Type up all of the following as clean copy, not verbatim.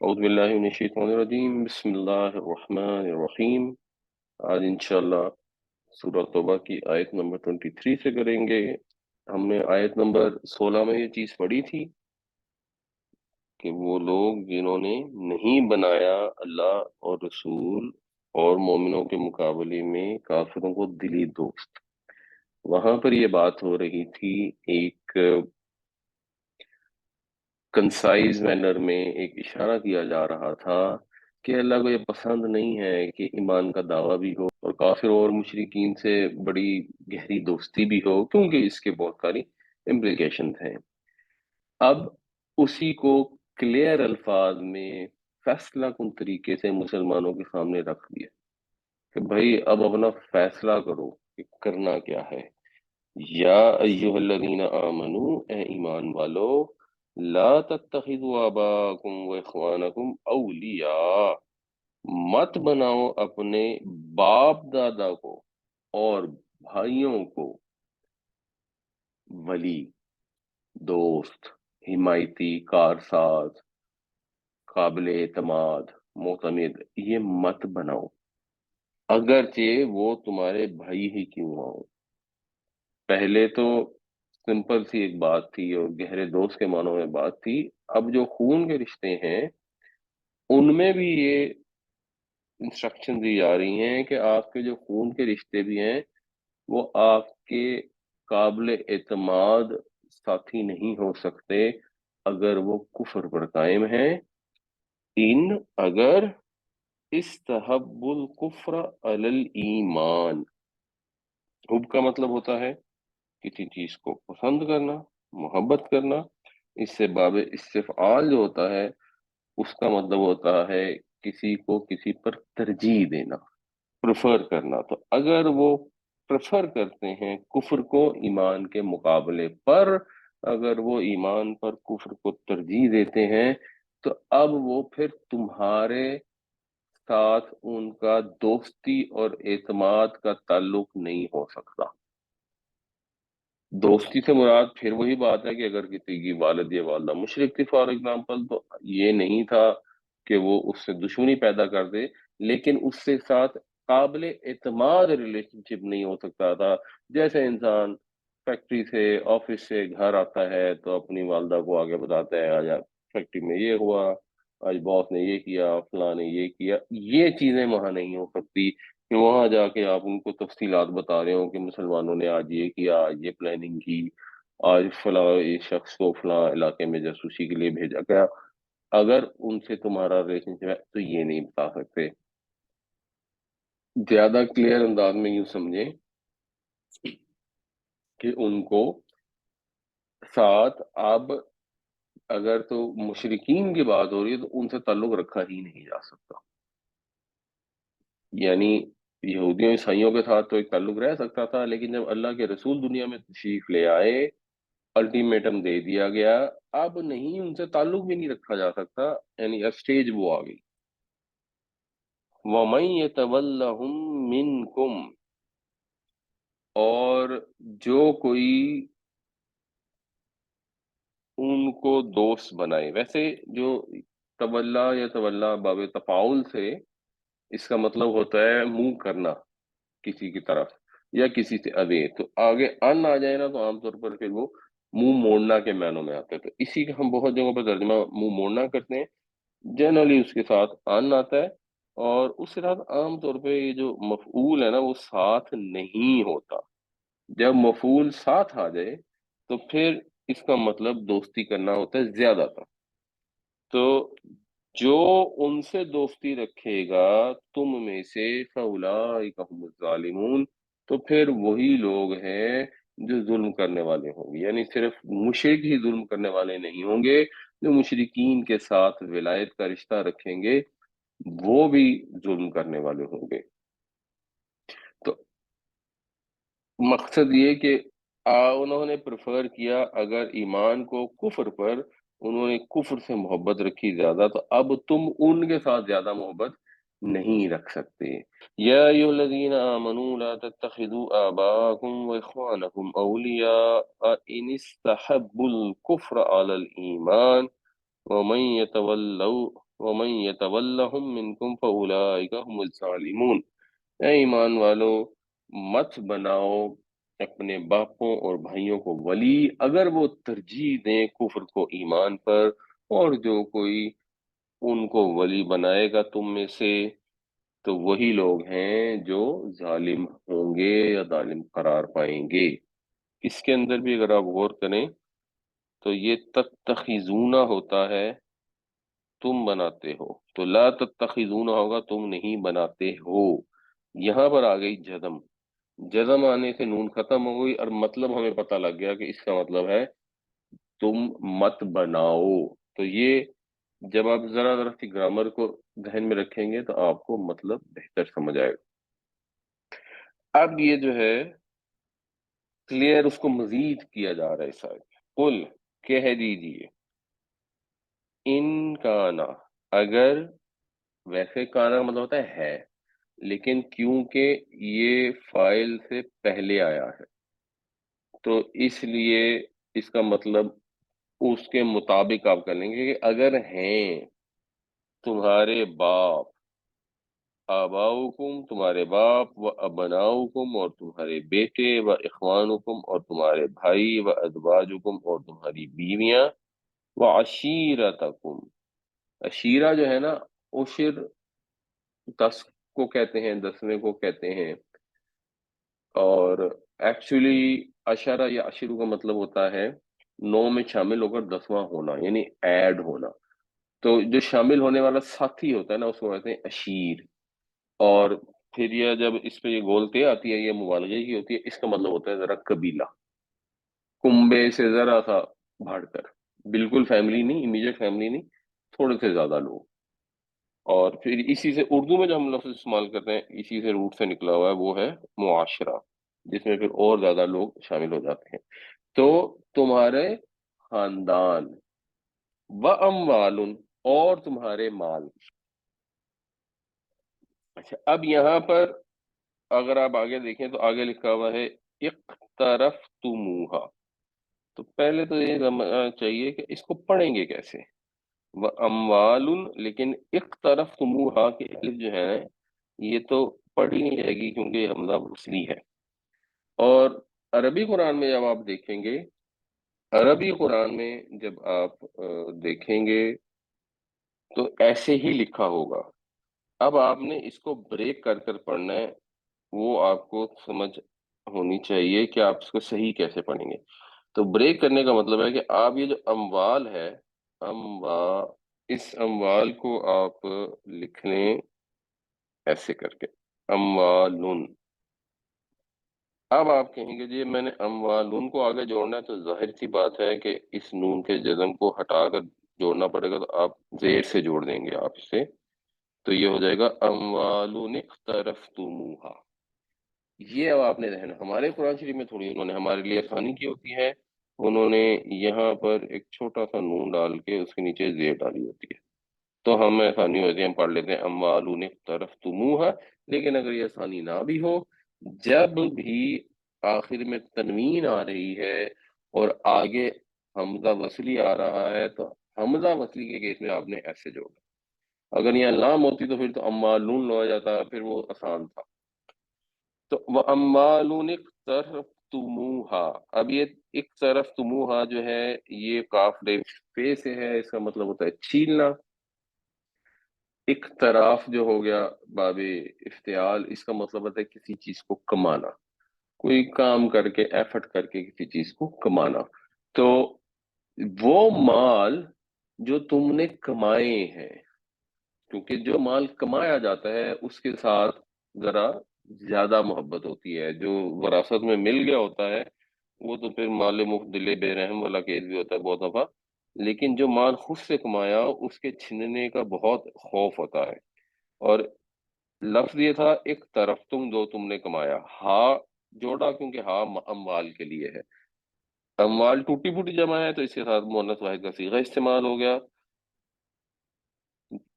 اعوذ باللہ من الشیطان الرجیم، بسم اللہ الرحمن الرحیم۔ آج انشاءاللہ سورہ توبہ کی آیت نمبر 23 سے کریں گے۔ ہم نے آیت نمبر 16 میں یہ چیز پڑھی تھی کہ وہ لوگ جنہوں نے نہیں بنایا اللہ اور رسول اور مومنوں کے مقابلے میں کافروں کو دلی دوست، وہاں پر یہ بات ہو رہی تھی ایک کنسائز مینر میں، ایک اشارہ کیا جا رہا تھا کہ اللہ کو یہ پسند نہیں ہے کہ ایمان کا دعویٰ بھی ہو اور کافر اور مشرکین سے بڑی گہری دوستی بھی ہو، کیونکہ اس کے بہت ساری امپلیکیشنز ہیں۔ اب اسی کو کلیئر الفاظ میں فیصلہ کن طریقے سے مسلمانوں کے سامنے رکھ دیا کہ بھائی اب اپنا فیصلہ کرو کہ کرنا کیا ہے۔ یا ایہا الذین آمنو، اے ایمان والو، لا تتخذوا آباءکم و اخوانکم اولیاء، مت بناؤ اپنے باپ دادا کو اور بھائیوں کو ولی، دوست، حمایتی، کارساز، قابل اعتماد، معتمد، یہ مت بناؤ اگرچہ وہ تمہارے بھائی ہی کیوں نہ ہو۔ پہلے تو سمپل سی ایک بات تھی اور گہرے دوست کے معنوں میں بات تھی، اب جو خون کے رشتے ہیں ان میں بھی یہ انسٹرکشن دی جا رہی ہیں کہ آپ کے جو خون کے رشتے بھی ہیں وہ آپ کے قابل اعتماد ساتھی نہیں ہو سکتے اگر وہ کفر پر قائم ہیں، اگر استحب الکفر علی الایمان۔ حب کا مطلب ہوتا ہے کسی چیز کو پسند کرنا، محبت کرنا۔ اس سے باب استفعال جو ہوتا ہے اس کا مطلب ہوتا ہے کسی کو کسی پر ترجیح دینا، پریفر کرنا۔ تو اگر وہ پریفر کرتے ہیں کفر کو ایمان کے مقابلے پر، اگر وہ ایمان پر کفر کو ترجیح دیتے ہیں، تو اب وہ پھر تمہارے ساتھ ان کا دوستی اور اعتماد کا تعلق نہیں ہو سکتا۔ دوستی سے مراد پھر وہی بات ہے کہ اگر کسی کی والد یا والدہ مشرک تھی فار ایگزامپل، تو یہ نہیں تھا کہ وہ اس سے دشمنی پیدا کر دے، لیکن اس سے ساتھ قابل اعتماد ریلیشن شپ نہیں ہو سکتا تھا۔ جیسے انسان فیکٹری سے، آفس سے گھر آتا ہے تو اپنی والدہ کو آگے بتاتا ہے آج فیکٹری میں یہ ہوا، آج باس نے یہ کیا، فلاں نے یہ کیا، یہ چیزیں وہاں نہیں ہو سکتی کہ وہاں جا کے آپ ان کو تفصیلات بتا رہے ہو کہ مسلمانوں نے آج یہ کیا، آج یہ پلاننگ کی، آج فلاں شخص کو فلاں علاقے میں جاسوسی کے لیے بھیجا گیا۔ اگر ان سے تمہارا ریلیشن شپ ہے تو یہ نہیں بتا سکتے۔ زیادہ کلیئر انداز میں یوں سمجھیں کہ ان کو ساتھ اب اگر تو مشرکین کی بات ہو رہی ہے تو ان سے تعلق رکھا ہی نہیں جا سکتا، یعنی یہودیوں عیسائیوں کے ساتھ تو ایک تعلق رہ سکتا تھا، لیکن جب اللہ کے رسول دنیا میں تشریف لے آئے، الٹیمیٹم دے دیا گیا، اب نہیں ان سے تعلق بھی نہیں رکھا جا سکتا، یعنی اب سٹیج وہ آ گئی۔ وَمَن يَتَوَلَّهُم مِّنكُمْ، اور جو کوئی ان کو دوست بنائے۔ ویسے جو تولا یا تولا باب تفاعل سے اس کا مطلب ہوتا ہے منہ کرنا کسی کی طرف یا کسی سے اوے، تو آگے ان آ جائے نا تو عام طور پر پھر وہ منہ موڑنا کے معنوں میں آتا ہے، تو اسی کا ہم بہت جگہوں پر ترجمہ منہ موڑنا کرتے ہیں۔ جنرلی اس کے ساتھ ان آتا ہے، اور اس کے ساتھ عام طور پہ یہ جو مفعول ہے نا وہ ساتھ نہیں ہوتا۔ جب مفعول ساتھ آ جائے تو پھر اس کا مطلب دوستی کرنا ہوتا ہے زیادہ تر۔ تو جو ان سے دوستی رکھے گا تم میں سے فَأُولَٰئِکَ هُمُ الظَّالِمُونَ، تو پھر وہی لوگ ہیں جو ظلم کرنے والے ہوں گے، یعنی صرف مشرک ہی ظلم کرنے والے نہیں ہوں گے، جو مشرکین کے ساتھ ولایت کا رشتہ رکھیں گے وہ بھی ظلم کرنے والے ہوں گے۔ تو مقصد یہ کہ انہوں نے پریفر کیا اگر ایمان کو کفر پر، انہوں نے کفر سے محبت رکھی زیادہ، تو اب تم ان کے ساتھ زیادہ محبت نہیں رکھ سکتے۔ یا ایھا الذین آمنوا لا تتخذوا آباءکم واخوانکم اولیاء ان استحبوا الکفر علی الایمان ومن یتولوا وَمَن يَتَوَلَّهُم مِّنكُم فَأُولَٰئِكَ هُمُ الظَّالِمُونَ۔ اے ایمان والو، مت بناؤ اپنے باپوں اور بھائیوں کو ولی اگر وہ ترجیح دیں کفر کو ایمان پر، اور جو کوئی ان کو ولی بنائے گا تم میں سے تو وہی لوگ ہیں جو ظالم ہوں گے یا ظالم قرار پائیں گے۔ اس کے اندر بھی اگر آپ غور کریں تو یہ تتخذون ہوتا ہے تم بناتے ہو، تو لا تتخذون ہوگا تم نہیں بناتے ہو۔ یہاں پر آ گئی جزم، جزم آنے سے نون ختم ہو گئی اور مطلب ہمیں پتہ لگ گیا کہ اس کا مطلب ہے تم مت بناؤ۔ تو یہ جب آپ ذرا ذرا سی گرامر کو ذہن میں رکھیں گے تو آپ کو مطلب بہتر سمجھ آئے گا۔ اب یہ جو ہے کلیئر اس کو مزید کیا جا رہا ہے ساتھ، قل کہہ دیجئے، ان کانا اگر، ویسے کانا کا مطلب ہوتا ہے لیکن کیونکہ یہ فائل سے پہلے آیا ہے تو اس لیے اس کا مطلب اس کے مطابق آپ کر لیں گے کہ اگر ہیں تمہارے باپ، آباؤکم تمہارے باپ، و ابناؤکم اور تمہارے بیٹے، و اخوانکم اور تمہارے بھائی، و ازواجکم اور تمہاری بیویاں، و عشیرتکم، عشیرہ جو ہے نا، عشر 10 کو کہتے ہیں، 10ویں کو کہتے ہیں، اور ایکچولی عشرہ یا عشرو کا مطلب ہوتا ہے 9 میں شامل ہو کر 10واں ہونا، یعنی ایڈ ہونا۔ تو جو شامل ہونے والا ساتھی ہوتا ہے نا اس کو کہتے ہیں عشیر۔ اور پھر یہ جب اس پہ یہ گولتے آتی ہے یہ مبالغے کی ہوتی ہے، اس کا مطلب ہوتا ہے ذرا قبیلہ، کنبے سے ذرا سا بڑھ کر، بالکل فیملی نہیں، امیجیٹ فیملی نہیں، تھوڑے سے زیادہ لوگ۔ اور پھر اسی سے اردو میں جو ہم لفظ استعمال کرتے ہیں اسی سے روٹ سے نکلا ہوا ہے، وہ ہے معاشرہ، جس میں پھر اور زیادہ لوگ شامل ہو جاتے ہیں۔ تو تمہارے خاندان، و اموال اور تمہارے مال۔ اچھا اب یہاں پر اگر آپ آگے دیکھیں تو آگے لکھا ہوا ہے اقترفتموہا، تو پہلے تو یہ سمجھنا چاہیے کہ اس کو پڑھیں گے کیسے، وہ اموال، لیکن اقترفتموہا کی الف جو ہے یہ تو پڑھی نہیں جائے گی کیونکہ یہ حمزہ وصلی ہے۔ اور عربی قرآن میں جب آپ دیکھیں گے، عربی قرآن میں جب آپ دیکھیں گے تو ایسے ہی لکھا ہوگا۔ اب آپ نے اس کو بریک کر کر پڑھنا ہے، وہ آپ کو سمجھ ہونی چاہیے کہ آپ اس کو صحیح کیسے پڑھیں گے۔ تو بریک کرنے کا مطلب ہے کہ آپ یہ جو اموال ہے، اموا اس اموال کو آپ لکھ لیں ایسے کر کے، اموالن۔ اب آپ کہیں گے جی میں نے اموالن کو آگے جوڑنا ہے تو ظاہر سی بات ہے کہ اس نون کے جزم کو ہٹا کر جوڑنا پڑے گا، تو آپ زیر سے جوڑ دیں گے آپ اسے، تو یہ ہو جائے گا اموالن اقترفتموہا۔ یہ اب آپ نے رہنا، ہمارے قرآن شریف میں تھوڑی انہوں نے ہمارے لیے آسانی کی ہوتی ہے، انہوں نے یہاں پر ایک چھوٹا سا نون ڈال کے اس کے نیچے زیر ڈالی ہوتی ہے، تو ہمیں آسانی ہوتی ہے، ہم پڑھ لیتے ہیں اموالن اقترفتموہا۔ لیکن اگر یہ آسانی نہ بھی ہو، جب بھی آخر میں تنوین آ رہی ہے اور آگے حمزہ وصلی آ رہا ہے تو حمزہ وصلی کے کیس میں آپ نے ایسے جوڑا، اگر یہ لام ہوتی تو پھر تو اموالن ہو جاتا، پھر وہ آسان تھا۔ تو وَأَمْوَالٌ اقْتَرَفْتُمُوهَا، اب یہ اقترفتموہا جو ہے یہ کاف پہ سے ہے، اس کا مطلب ہوتا ہے چھیلنا۔ اقتراف جو ہو گیا باب افتعال، اس کا مطلب ہوتا ہے کسی چیز کو کمانا، کوئی کام کر کے ایفرٹ کر کے کسی چیز کو کمانا۔ تو وہ مال جو تم نے کمائے ہیں، کیونکہ جو مال کمایا جاتا ہے اس کے ساتھ ذرا زیادہ محبت ہوتی ہے، جو وراثت میں مل گیا ہوتا ہے وہ تو پھر مال مفت دل بے رحم والا کیس بھی ہوتا ہے بہت دفعہ، لیکن جو مال خود سے کمایا اس کے چھننے کا بہت خوف ہوتا ہے۔ اور لفظ یہ تھا ایک طرف تم جو تم نے کمایا، ہا جوڑا کیونکہ ہا اموال کے لیے ہے، اموال ٹوٹی پھوٹی جمع ہے تو اس کے ساتھ مؤنث واحد کا صیغہ استعمال ہو گیا،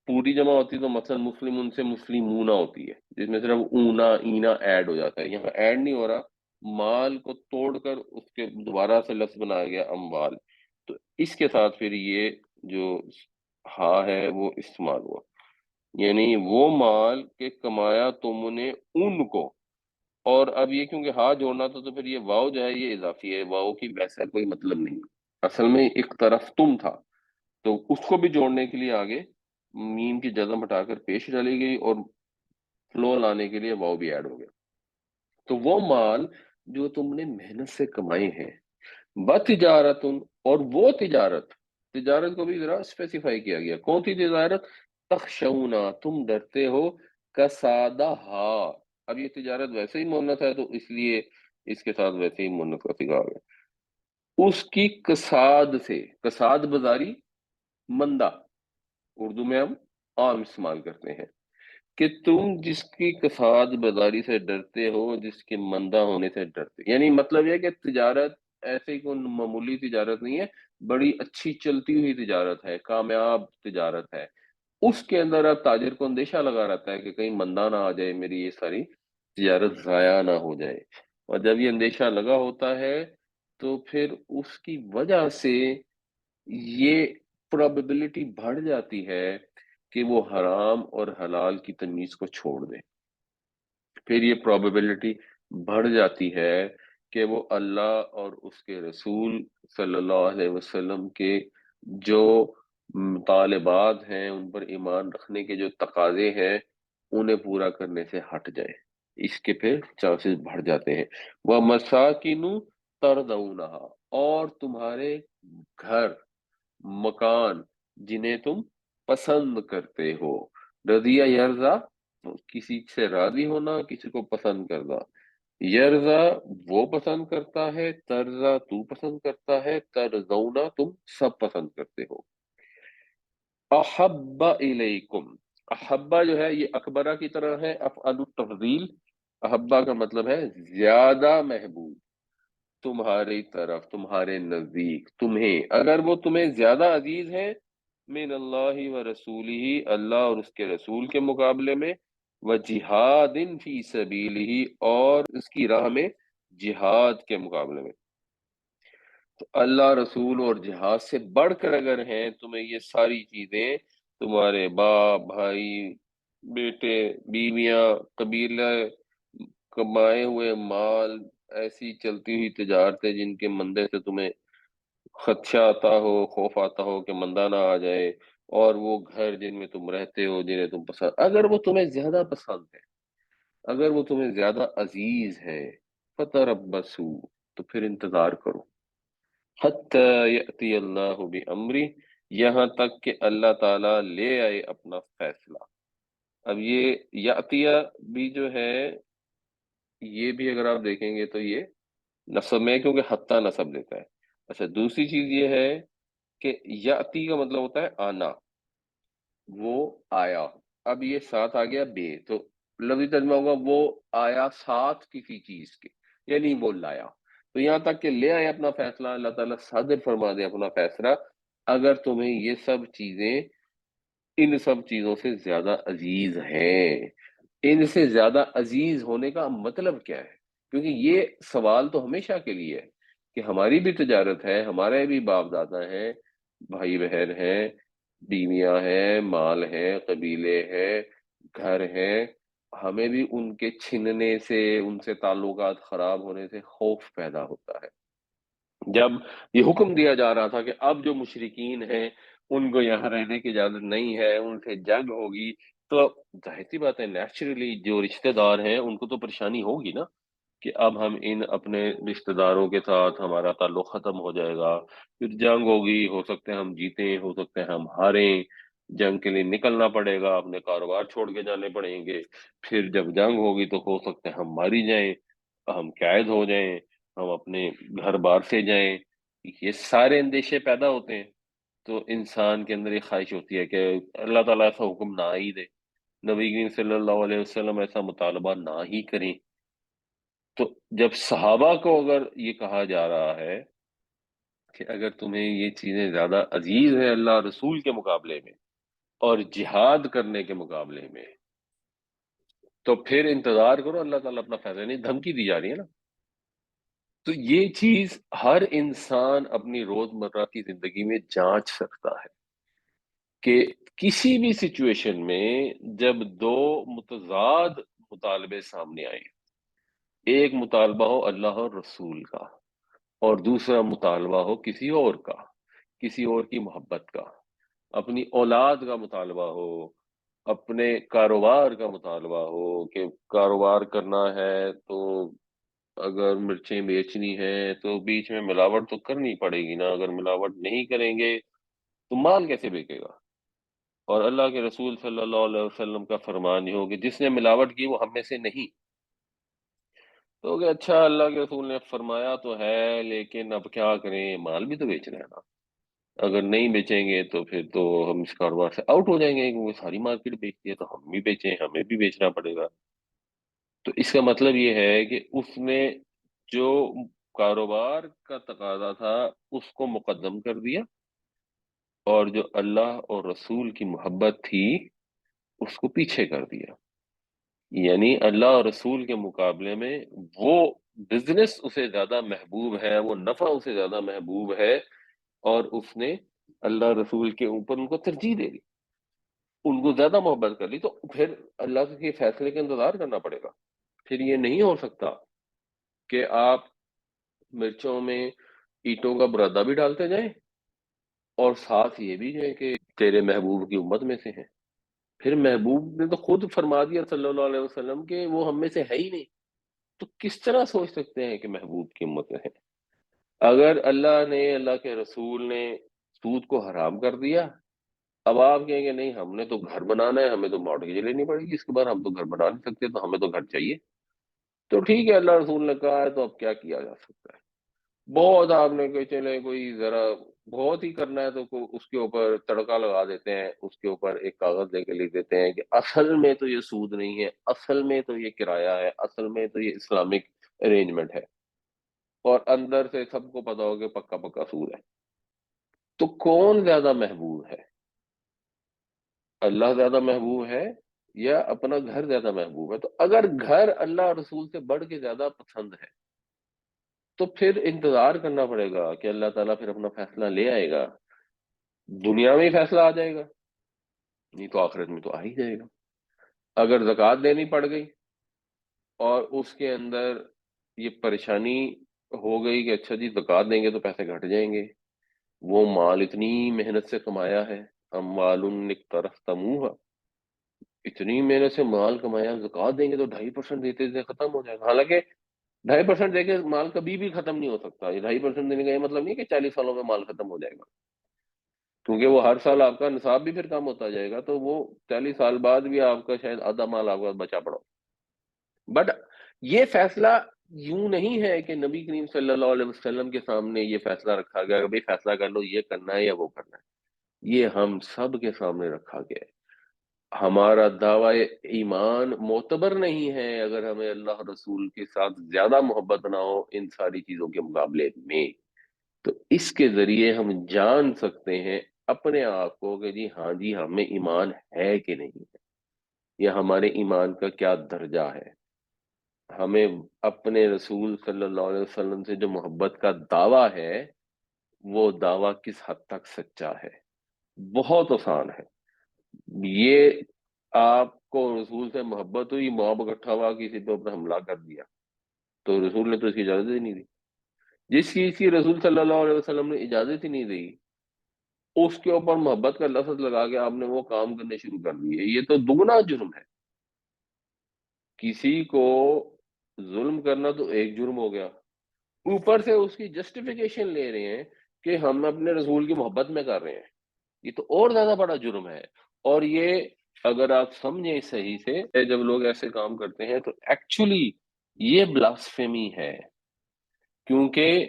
پوری جمع ہوتی تو مثلا مسلم ان سے مسلمونہ ہوتی ہے جس میں صرف اونا اینا ایڈ ہو جاتا ہے، یہاں ایڈ نہیں ہو رہا، مال کو توڑ کر اس کے دوبارہ سے لفظ بنایا گیا اموال، تو اس کے ساتھ پھر یہ جو ہاں ہے وہ استعمال ہوا، یعنی وہ مال کہ کمایا تم نے ان کو، اور اب یہ کیونکہ ہاں جوڑنا تھا تو پھر یہ واؤ جو ہے یہ اضافی ہے، واؤ کی ویسا کوئی مطلب نہیں، اصل میں ایک طرف تم تھا تو اس کو بھی جوڑنے کے لیے آگے میم کی جزم ہٹا کر پیش ڈالی گئی، اور فلو لانے کے لیے واؤ بھی ایڈ ہو گیا۔ تو وہ مال جو تم نے محنت سے کمائے ہیں، بتجارت، اور وہ تجارت، تجارت کو بھی ذرا اسپیسیفائی کیا گیا، کون سی تجارت؟ تخشونا، تم ڈرتے ہو، کسادہ، اب یہ تجارت ویسے ہی مونت ہے تو اس لیے اس کے ساتھ ویسے ہی مونت کا صیغہ آ گیا، اس کی کساد سے، کساد بازاری، مندہ، اردو میں ہم عام استعمال کرتے ہیں، کہ تم جس کی کساد بازاری سے ڈرتے ہو، جس کے مندہ ہونے سے ڈرتے، یعنی مطلب یہ کہ تجارت ایسے ہی کوئی معمولی تجارت نہیں ہے، بڑی اچھی چلتی ہوئی تجارت ہے، کامیاب تجارت ہے، اس کے اندر اب تاجر کو اندیشہ لگا رہتا ہے کہ کہیں مندہ نہ آ جائے، میری یہ ساری تجارت ضائع نہ ہو جائے، اور جب یہ اندیشہ لگا ہوتا ہے تو پھر اس کی وجہ سے یہ پرابیبلٹی بڑھ جاتی ہے کہ وہ حرام اور حلال کی تمیز کو چھوڑ دے، پھر یہ پرابیبلٹی بڑھ جاتی ہے کہ وہ اللہ اور اس کے رسول صلی اللہ علیہ وسلم کے جو مطالبات ہیں، ان پر ایمان رکھنے کے جو تقاضے ہیں، انہیں پورا کرنے سے ہٹ جائے، اس کے پھر چانسز بڑھ جاتے ہیں۔ وَمَسَاكِنُ تَرْضَوْنَهَا، اور تمہارے گھر، مکان، جنہیں تم پسند کرتے ہو، رضیہ یرضا، کسی سے راضی ہونا، کسی کو پسند کرنا، یرضا وہ پسند کرتا ہے، ترضا تو پسند کرتا ہے، ترضونا تم سب پسند کرتے ہو۔ احب الیکم، احبا جو ہے یہ اکبرہ کی طرح ہے، افعل التفضیل، احبا کا مطلب ہے زیادہ محبوب، تمہاری طرف، تمہارے نزدیک، تمہیں، اگر وہ تمہیں زیادہ عزیز ہیں، من اللہ و رسولہ، اللہ اور اس کے رسول کے مقابلے میں، و جہاد فی سبیلہ، اور اس کی راہ میں جہاد کے مقابلے میں، تو اللہ، رسول اور جہاد سے بڑھ کر اگر ہیں تمہیں یہ ساری چیزیں، تمہارے باپ، بھائی، بیٹے، بیویاں، قبیلہ، کمائے ہوئے مال، ایسی چلتی ہوئی تجارتیں جن کے مندے سے تمہیں خدشہ آتا ہو، خوف آتا ہو کہ مندہ نہ آ جائے، اور وہ گھر جن میں تم رہتے ہو، جنہیں تم پسند، اگر وہ تمہیں زیادہ پسند ہے، اگر وہ تمہیں زیادہ عزیز ہے، فتربصوا، تو پھر انتظار کرو، حتی یأتی اللہ بامری، یہاں تک کہ اللہ تعالی لے آئے اپنا فیصلہ۔ اب یہ یاتیہ بھی جو ہے، یہ بھی اگر آپ دیکھیں گے تو یہ نصب میں ہے، کیونکہ حتی نصب لیتا ہے۔ اچھا، دوسری چیز یہ ہے کہ یاتی کا مطلب ہوتا ہے آنا، وہ آیا، اب یہ ساتھ آ گیا بے، تو لفظی ترجمہ ہوگا وہ آیا ساتھ کسی چیز کے، یعنی وہ لایا، تو یہاں تک کہ لے آئے اپنا فیصلہ، اللہ تعالیٰ صادر فرما دے اپنا فیصلہ، اگر تمہیں یہ سب چیزیں ان سب چیزوں سے زیادہ عزیز ہیں۔ ان سے زیادہ عزیز ہونے کا مطلب کیا ہے؟ کیونکہ یہ سوال تو ہمیشہ کے لیے ہے کہ ہماری بھی تجارت ہے، ہمارے بھی باپ دادا ہیں، بھائی بہن ہیں، بیویاں ہیں، مال ہیں، قبیلے ہیں، گھر ہیں، ہمیں بھی ان کے چھننے سے، ان سے تعلقات خراب ہونے سے خوف پیدا ہوتا ہے۔ جب یہ حکم دیا جا رہا تھا کہ اب جو مشرکین ہیں ان کو یہاں رہنے کی اجازت نہیں ہے، ان سے جنگ ہوگی، تو ظاہر سی بات ہے، نیچرلی جو رشتہ دار ہیں ان کو تو پریشانی ہوگی نا، کہ اب ہم ان اپنے رشتہ داروں کے ساتھ ہمارا تعلق ختم ہو جائے گا، پھر جنگ ہوگی، ہو سکتے ہیں ہم جیتیں، ہو سکتے ہیں ہم ہاریں، جنگ کے لیے نکلنا پڑے گا، اپنے کاروبار چھوڑ کے جانے پڑیں گے، پھر جب جنگ ہوگی تو ہو سکتے ہیں ہم ماری جائیں، ہم قید ہو جائیں، ہم اپنے گھر بار سے جائیں، یہ سارے اندیشے پیدا ہوتے ہیں، تو انسان کے اندر یہ خواہش ہوتی ہے کہ اللہ تعالیٰ ایسا حکم نہ ہی دے، نبی کریم صلی اللہ علیہ وسلم ایسا مطالبہ نہ ہی کریں۔ تو جب صحابہ کو اگر یہ کہا جا رہا ہے کہ اگر تمہیں یہ چیزیں زیادہ عزیز ہیں اللہ رسول کے مقابلے میں اور جہاد کرنے کے مقابلے میں، تو پھر انتظار کرو، اللہ تعالیٰ اپنا فیصلہ، نہیں دھمکی دی جا رہی ہے نا۔ تو یہ چیز ہر انسان اپنی روزمرہ کی زندگی میں جانچ سکتا ہے کہ کسی بھی سچویشن میں جب دو متضاد مطالبے سامنے آئے، ایک مطالبہ ہو اللہ اور رسول کا اور دوسرا مطالبہ ہو کسی اور کا، کسی اور کی محبت کا، اپنی اولاد کا مطالبہ ہو، اپنے کاروبار کا مطالبہ ہو کہ کاروبار کرنا ہے تو اگر مرچیں بیچنی ہے تو بیچ میں ملاوٹ تو کرنی پڑے گی نا، اگر ملاوٹ نہیں کریں گے تو مال کیسے بکے گا؟ اور اللہ کے رسول صلی اللہ علیہ وسلم کا فرمان یہ ہو کہ جس نے ملاوٹ کی وہ ہم میں سے نہیں، تو کہ اچھا اللہ کے رسول نے فرمایا تو ہے لیکن اب کیا کریں، مال بھی تو بیچنا ہے نا، اگر نہیں بیچیں گے تو پھر تو ہم اس کاروبار سے آؤٹ ہو جائیں گے کیونکہ ساری مارکیٹ بیچتی ہے تو ہم بھی بیچیں، ہمیں بھی بیچنا پڑے گا۔ تو اس کا مطلب یہ ہے کہ اس نے جو کاروبار کا تقاضا تھا اس کو مقدم کر دیا، اور جو اللہ اور رسول کی محبت تھی اس کو پیچھے کر دیا، یعنی اللہ اور رسول کے مقابلے میں وہ بزنس اسے زیادہ محبوب ہے، وہ نفع اسے زیادہ محبوب ہے، اور اس نے اللہ رسول کے اوپر ان کو ترجیح دے دی، ان کو زیادہ محبت کر لی، تو پھر اللہ کے فیصلے کا انتظار کرنا پڑے گا۔ پھر یہ نہیں ہو سکتا کہ آپ مرچوں میں اینٹوں کا برادہ بھی ڈالتے جائیں اور ساتھ یہ بھی ہے کہ تیرے محبوب کی امت میں سے ہیں۔ پھر محبوب نے تو خود فرما دیا صلی اللہ علیہ وسلم کہ وہ ہم میں سے ہے ہی نہیں، تو کس طرح سوچ سکتے ہیں کہ محبوب کی امت میں ہے؟ اگر اللہ نے، اللہ کے رسول نے سود کو حرام کر دیا، اب آپ کہیں گے نہیں ہم نے تو گھر بنانا ہے، ہمیں تو مارٹگیج لینی پڑے گی، اس کے بعد ہم تو گھر بنا نہیں سکتے تو ہمیں تو گھر چاہیے، تو ٹھیک ہے اللہ رسول نے کہا ہے تو اب کیا کیا جا سکتا ہے؟ بہت آپ نے کہ چلے کوئی ذرا بہت ہی کرنا ہے تو اس کے اوپر تڑکا لگا دیتے ہیں، اس کے اوپر ایک کاغذ دے کے لکھ دیتے ہیں کہ اصل میں تو یہ سود نہیں ہے، اصل میں تو یہ کرایہ ہے، اصل میں تو یہ اسلامک ارینجمنٹ ہے، اور اندر سے سب کو پتا ہو کہ پکا پکا سود ہے۔ تو کون زیادہ محبوب ہے؟ اللہ زیادہ محبوب ہے یا اپنا گھر زیادہ محبوب ہے؟ تو اگر گھر اللہ رسول سے بڑھ کے زیادہ پسند ہے تو پھر انتظار کرنا پڑے گا کہ اللہ تعالیٰ پھر اپنا فیصلہ لے آئے گا، دنیا میں ہی فیصلہ آ جائے گا، نہیں تو آخرت میں تو آ ہی جائے گا۔ اگر زکوٰۃ دینی پڑ گئی اور اس کے اندر یہ پریشانی ہو گئی کہ اچھا جی زکوٰۃ دیں گے تو پیسے گھٹ جائیں گے، وہ مال اتنی محنت سے کمایا ہے، اموال اقترفتموها، اتنی محنت سے مال کمایا، زکوٰۃ دیں گے تو 2.5% دیتے دیتے ختم ہو جائے گا، حالانکہ 2.5% دے کے مال کبھی بھی ختم نہیں ہو سکتا، یہ 2.5% دینے کا یہ مطلب نہیں کہ 40 سالوں میں مال ختم ہو جائے گا، کیونکہ وہ ہر سال آپ کا نصاب بھی پھر کم ہوتا جائے گا، تو وہ 40 سال بعد بھی آپ کا شاید آدھا مال آپ کا بچا پڑا ہو۔ بٹ یہ فیصلہ یوں نہیں ہے کہ نبی کریم صلی اللہ علیہ وسلم کے سامنے یہ فیصلہ رکھا گیا کہ بھئی فیصلہ کر لو یہ کرنا ہے یا وہ کرنا ہے، یہ ہم سب کے سامنے رکھا گیا ہے۔ ہمارا دعوی ایمان معتبر نہیں ہے اگر ہمیں اللہ رسول کے ساتھ زیادہ محبت نہ ہو ان ساری چیزوں کے مقابلے میں، تو اس کے ذریعے ہم جان سکتے ہیں اپنے آپ کو کہ جی ہاں جی ہمیں ایمان ہے کہ نہیں ہے، یا ہمارے ایمان کا کیا درجہ ہے، ہمیں اپنے رسول صلی اللہ علیہ وسلم سے جو محبت کا دعویٰ ہے وہ دعویٰ کس حد تک سچا ہے۔ بہت آسان ہے یہ، آپ کو رسول سے محبت ہوئی، موب اکٹھا ہوا، کسی پہ اوپر حملہ کر دیا، تو رسول نے تو اس کی اجازت ہی نہیں دی، جس چیز کی رسول صلی اللہ علیہ وسلم نے اجازت ہی نہیں دی اس کے اوپر محبت کا لفظ لگا کے آپ نے وہ کام کرنے شروع کر دیے، یہ تو دگنا جرم ہے۔ کسی کو ظلم کرنا تو ایک جرم ہو گیا، اوپر سے اس کی جسٹیفیکیشن لے رہے ہیں کہ ہم اپنے رسول کی محبت میں کر رہے ہیں، یہ تو اور زیادہ بڑا جرم ہے۔ اور یہ اگر آپ سمجھیں صحیح سے، جب لوگ ایسے کام کرتے ہیں تو ایکچولی یہ بلاسفیمی ہے، کیونکہ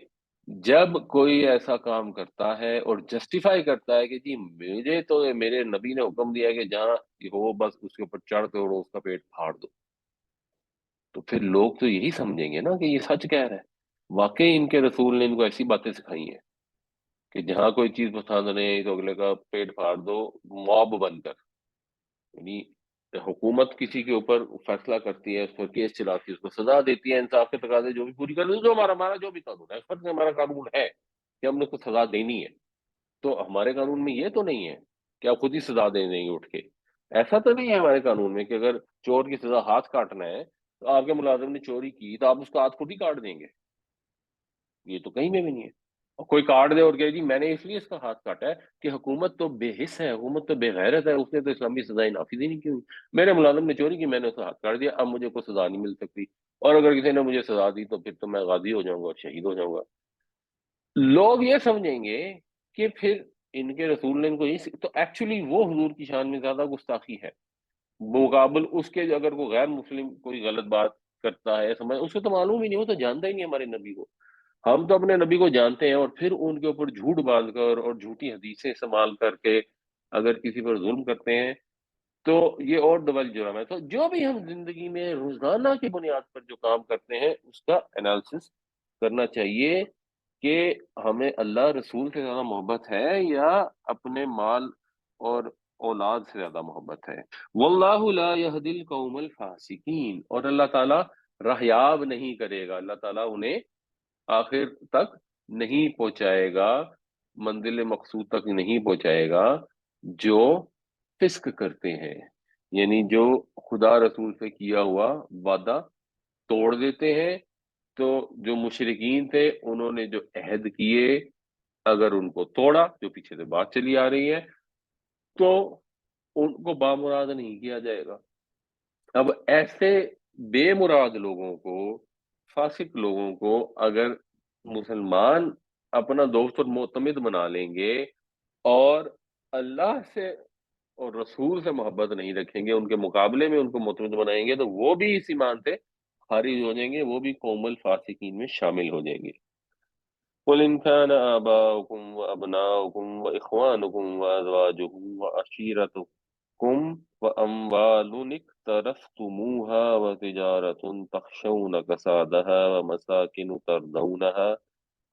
جب کوئی ایسا کام کرتا ہے اور جسٹیفائی کرتا ہے کہ جی مجھے تو میرے نبی نے حکم دیا ہے کہ جہاں ہو بس اس کے اوپر چڑھ کے اور اس کا پیٹ پھاڑ دو، تو پھر لوگ تو یہی سمجھیں گے نا کہ یہ سچ کہہ رہا ہے، واقعی ان کے رسول نے ان کو ایسی باتیں سکھائی ہیں کہ جہاں کوئی چیز پسند نہیں تو اگلے کا پیٹ پھاڑ دو، موب بن کر، یعنی حکومت کسی کے اوپر فیصلہ کرتی ہے، اس پر کیس چلاتی ہے، اس کو سزا دیتی ہے، انصاف کے تقاضے جو بھی پوری کر دو، جو ہمارا جو بھی قانون ہے، اس پر ہمارا قانون ہے کہ ہم نے کو سزا دینی ہے، تو ہمارے قانون میں یہ تو نہیں ہے کہ آپ خود ہی سزا دے دیں گے اٹھ کے؟ ایسا تو نہیں ہے ہمارے قانون میں کہ اگر چور کی سزا ہاتھ کاٹنا ہے تو آپ کے ملازم نے چوری کی تو آپ اس کا ہاتھ خود ہی کاٹ دیں گے؟ یہ تو کہیں میں بھی نہیں ہے۔ اور کوئی کاٹ دے اور کہے جی میں نے اس لیے اس کا ہاتھ کاٹا ہے کہ حکومت تو بے حس ہے، حکومت تو بے غیرت ہے، اس نے تو اسلامی سزائیں نافذ ہی نہیں کی ہوئی، میرے ملازم نے چوری کی، میں نے اس کا ہاتھ کاٹ دیا، اب مجھے کوئی سزا نہیں مل سکتی، اور اگر کسی نے مجھے سزا دی تو پھر تو میں غازی ہو جاؤں گا اور شہید ہو جاؤں گا۔ لوگ یہ سمجھیں گے کہ پھر ان کے رسول نے ان کو تو ایکچولی وہ حضور کی شان میں زیادہ گستاخی ہے مقابل اس کے، اگر کوئی غیر مسلم کوئی غلط بات کرتا ہے سمجھ، اس کو تو معلوم ہی نہیں، وہ تو جانتا ہی نہیں ہمارے نبی کو۔ ہم تو اپنے نبی کو جانتے ہیں اور پھر ان کے اوپر جھوٹ باندھ کر اور جھوٹی حدیثیں استعمال کر کے اگر کسی پر ظلم کرتے ہیں تو یہ اور ڈبل جرم ہے۔ تو جو بھی ہم زندگی میں روزانہ کی بنیاد پر جو کام کرتے ہیں اس کا انالیسس کرنا چاہیے کہ ہمیں اللہ رسول سے زیادہ محبت ہے یا اپنے مال اور اولاد سے زیادہ محبت ہے۔ واللہ لا یہدی القوم الفاسقین، اور اللہ تعالیٰ رہیاب نہیں کرے گا، اللہ تعالیٰ انہیں آخر تک نہیں پہنچائے گا، منزل مقصود تک نہیں پہنچائے گا جو فسق کرتے ہیں، یعنی جو خدا رسول سے کیا ہوا وعدہ توڑ دیتے ہیں۔ تو جو مشرکین تھے انہوں نے جو عہد کیے اگر ان کو توڑا، جو پیچھے سے بات چلی آ رہی ہے، تو ان کو بامراد نہیں کیا جائے گا۔ اب ایسے بے مراد لوگوں کو، فاسق لوگوں کو اگر مسلمان اپنا دوست اور معتمد بنا لیں گے اور اللہ سے اور رسول سے محبت نہیں رکھیں گے، ان کے مقابلے میں ان کو معتمد بنائیں گے، تو وہ بھی اس ایمان سے خارج ہو جائیں گے، وہ بھی قوم الفاسقین میں شامل ہو جائیں گے۔ قل إن كان آباؤكم وأبناؤكم وإخوانكم وأزواجكم وعشيرتكم وأموال اقترفتموها وتجارة تخشون كسادها ومساكن ترضونها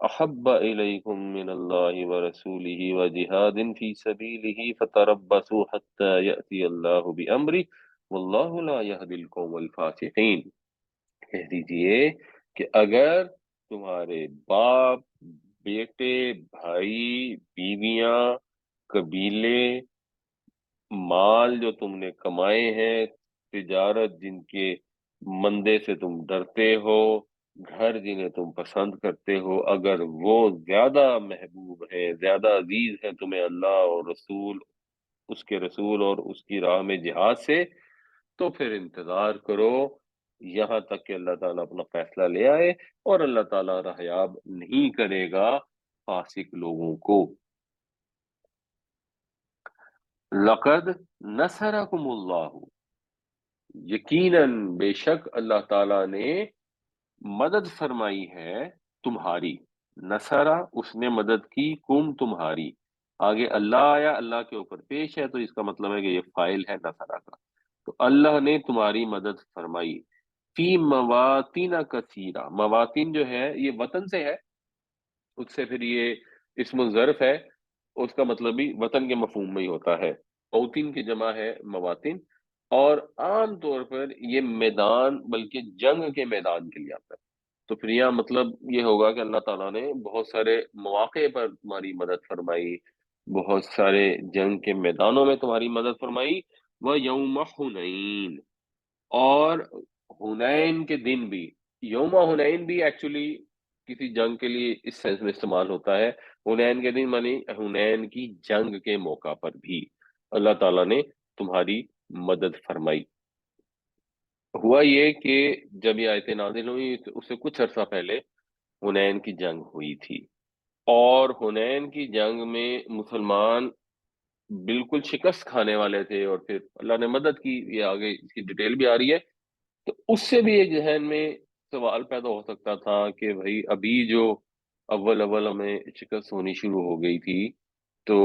أحب إليكم من الله ورسوله وجهاد في سبيله فتربصوا حتى يأتي الله بأمره والله لا يهدي القوم الفاسقين۔ کہہ دیجئے کہ اگر تمہارے باپ، بیٹے، بھائی، بیویاں، قبیلے، مال جو تم نے کمائے ہیں، تجارت جن کے مندے سے تم ڈرتے ہو، گھر جنہیں تم پسند کرتے ہو، اگر وہ زیادہ محبوب ہیں، زیادہ عزیز ہیں تمہیں اللہ اور رسول، اس کے رسول اور اس کی راہ میں جہاد سے، تو پھر انتظار کرو یہاں تک کہ اللہ تعالیٰ اپنا فیصلہ لے آئے، اور اللہ تعالیٰ رحیاب نہیں کرے گا فاسق لوگوں کو۔ لقد نصرکم اللہ، یقیناً بے شک اللہ تعالیٰ نے مدد فرمائی ہے تمہاری، نصرہ اس نے مدد کی، کم تمہاری، آگے اللہ آیا، اللہ کے اوپر پیش ہے تو اس کا مطلب ہے کہ یہ فائل ہے نصرہ کا، تو اللہ نے تمہاری مدد فرمائی فی مواطن کثیرہ، مواطن جو ہے یہ وطن سے ہے، اس سے پھر یہ اسم ظرف ہے، اس کا مطلب بھی وطن کے مفہوم میں ہی ہوتا ہے، موطن کی جمع ہے مواطن، اور عام طور پر یہ میدان بلکہ جنگ کے میدان کے لیے آتا ہے، تو پھر یہاں مطلب یہ ہوگا کہ اللہ تعالیٰ نے بہت سارے مواقع پر تمہاری مدد فرمائی، بہت سارے جنگ کے میدانوں میں تمہاری مدد فرمائی، وہ یوم حنین، اور حنین کے دن بھی، یوم حنین بھی ایکچولی کسی جنگ کے لیے اس سینس میں استعمال ہوتا ہے، حنین کے دن مانی حنین کی جنگ کے موقع پر بھی اللہ تعالیٰ نے تمہاری مدد فرمائی۔ ہوا یہ کہ جب یہ آیتیں نازل ہوئی تو اس سے کچھ عرصہ پہلے حنین کی جنگ ہوئی تھی، اور حنین کی جنگ میں مسلمان بالکل شکست کھانے والے تھے، اور پھر اللہ نے مدد کی، یہ آگے اس کی ڈیٹیل بھی آ رہی ہے، تو اس سے بھی ایک ذہن میں سوال پیدا ہو سکتا تھا کہ بھائی ابھی جو اول اول ہمیں شکست ہونی شروع ہو گئی تھی، تو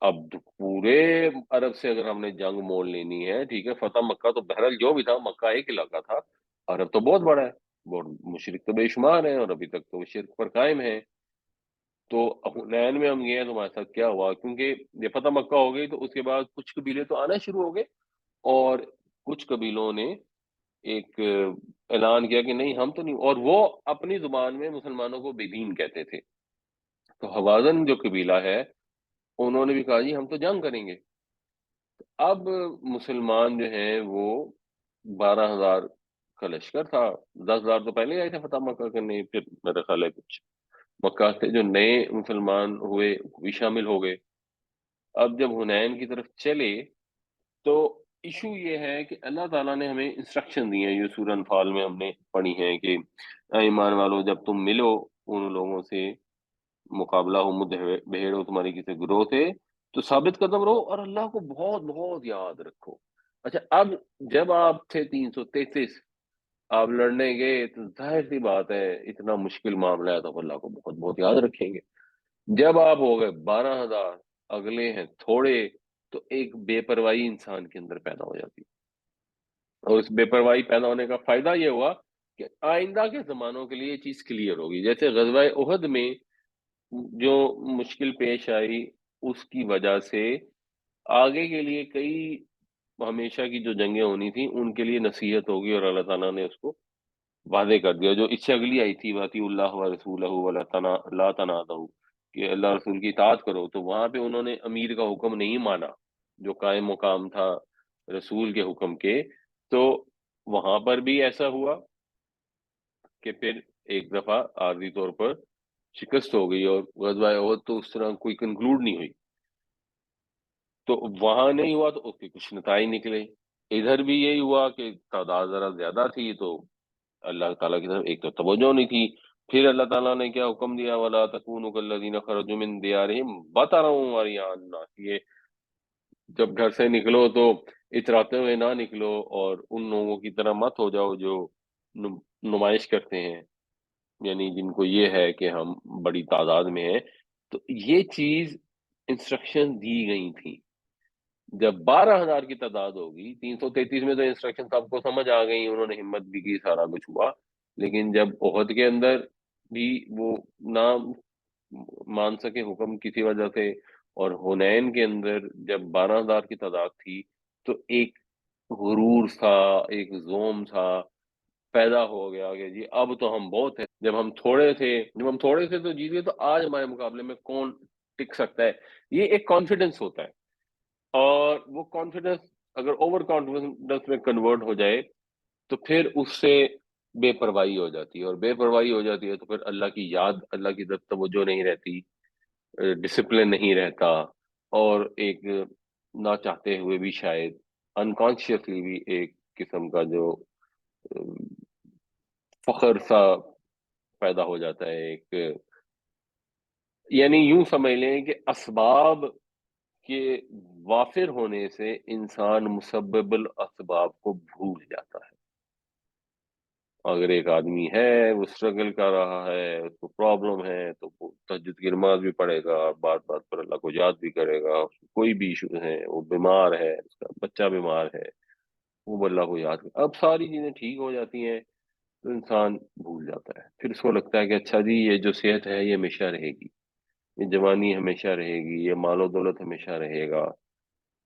اب پورے عرب سے اگر ہم نے جنگ مول لینی ہے، ٹھیک ہے فتح مکہ تو بہرحال جو بھی تھا، مکہ ایک علاقہ تھا، عرب تو بہت بڑا ہے، بہت مشرک تو بے شمار ہیں اور ابھی تک تو وہ شرک پر قائم ہے، تو حنین میں ہم گئے تو ہمارے ساتھ کیا ہوا، کیونکہ یہ فتح مکہ ہو گئی تو اس کے بعد کچھ قبیلے تو آنا شروع ہو گئے، اور کچھ قبیلوں نے ایک اعلان کیا کہ نہیں ہم تو نہیں، اور وہ اپنی زبان میں مسلمانوں کو بے دین کہتے تھے، تو حوازن جو قبیلہ ہے انہوں نے بھی کہا جی ہم تو جنگ کریں گے. اب مسلمان جو ہیں وہ 12,000 کا لشکر تھا. 10,000 تو پہلے آئے تھے فتح مکہ کرنے، پھر میرا خیال ہے کچھ مکہ سے جو نئے مسلمان ہوئے وہ بھی شامل ہو گئے. اب جب حنین کی طرف چلے تو ایشو یہ ہے کہ اللہ تعالیٰ نے ہمیں انسٹرکشن دی ہیں، یہ سورہ انفال میں ہم نے پڑھی ہیں کہ اے ایمان والو جب تم ملو ان لوگوں سے، مقابلہ ہو بھیڑ ہو تمہاری کسی گروہ سے، تو ثابت قدم رہو اور اللہ کو بہت بہت یاد رکھو. اچھا اب جب آپ تھے 333، آپ لڑنے گئے تو ظاہر سی بات ہے اتنا مشکل معاملہ ہے تو اللہ کو بہت بہت یاد رکھیں گے. جب آپ ہو گئے 12,000، اگلے ہیں تھوڑے، تو ایک بے پرواہی انسان کے اندر پیدا ہو جاتی ہے. اور اس بے پرواہی پیدا ہونے کا فائدہ یہ ہوا کہ آئندہ کے زمانوں کے لیے یہ چیز کلیئر ہوگی. جیسے غزوہ احد میں جو مشکل پیش آئی، اس کی وجہ سے آگے کے لیے کئی ہمیشہ کی جو جنگیں ہونی تھیں ان کے لیے نصیحت ہوگی، اور اللہ تعالیٰ نے اس کو واضح کر دیا. جو اس سے اگلی آئی تھی واطی اللہ و رسولہ لا تنازعوا، کہ اللہ رسول کی اطاعت کرو، تو وہاں پہ انہوں نے امیر کا حکم نہیں مانا جو قائم مقام تھا رسول کے حکم کے. تو وہاں پر بھی ایسا ہوا کہ پھر ایک دفعہ عارضی طور پر شکست ہو گئی، اور غزوہ احد تو اس طرح کوئی کنکلوڈ نہیں ہوئی. تو وہاں نہیں ہوا تو اس کے کچھ نتائج نکلے. ادھر بھی یہی ہوا کہ تعداد ذرا زیادہ تھی تو اللہ تعالیٰ کی طرف ایک تو توجہ نہیں تھی. پھر اللہ تعالیٰ نے کیا حکم دیا، وَلَا تَكُونُوا كَالَّذِينَ خَرَجُوا مِن دِيَارِهِمْ بَطَرًا وَرِئَاءَ النَّاسِ. یہ جب گھر سے نکلو تو اتراتے ہوئے نہ نکلو، اور ان لوگوں کی طرح مت ہو جاؤ جو نمائش کرتے ہیں، یعنی جن کو یہ ہے کہ ہم بڑی تعداد میں ہیں. تو یہ چیز انسٹرکشن دی گئی تھی. جب 12,000 کی تعداد ہوگی، 333 میں تو انسٹرکشن سب کو سمجھ آ گئی، انہوں نے ہمت بھی کی، سارا کچھ ہوا. لیکن جب احد کے اندر بھی وہ نہ مان سکے حکم کسی وجہ سے، اور حنین کے اندر جب 12,000 کی تعداد تھی، تو ایک غرور تھا، ایک زوم تھا پیدا ہو گیا کہ جی اب تو ہم بہت ہیں. جب ہم تھوڑے تھے تو جیت گئے، تو آج ہمارے مقابلے میں کون ٹک سکتا ہے. یہ ایک کانفیڈنس ہوتا ہے، اور وہ کانفیڈنس اگر اوور کانفیڈنس میں کنورٹ ہو جائے تو پھر اس سے بے پرواہی ہو جاتی ہے، اور بے پرواہی ہو جاتی ہے تو پھر اللہ کی یاد، اللہ کی طرف توجہ نہیں رہتی، ڈسپلن نہیں رہتا، اور ایک نہ چاہتے ہوئے بھی شاید انکانشیسلی بھی ایک قسم کا جو فخر سا پیدا ہو جاتا ہے. ایک یعنی یوں سمجھ لیں کہ اسباب کے وافر ہونے سے انسان مسبب الاسباب کو بھول جاتا ہے. اگر ایک آدمی ہے وہ اسٹرگل کر رہا ہے، اس کو پرابلم ہے، تو وہ تہجد کی نماز بھی پڑھے گا، بات بات پر اللہ کو یاد بھی کرے گا. اس کو کوئی بھی ایشو ہے، وہ بیمار ہے، اس کا بچہ بیمار ہے، وہ اللہ کو یاد کرے. اب ساری چیزیں ٹھیک ہو جاتی ہیں تو انسان بھول جاتا ہے. پھر اس کو لگتا ہے کہ اچھا جی یہ جو صحت ہے یہ ہمیشہ رہے گی، یہ جوانی ہمیشہ رہے گی، یہ مال و دولت ہمیشہ رہے گا.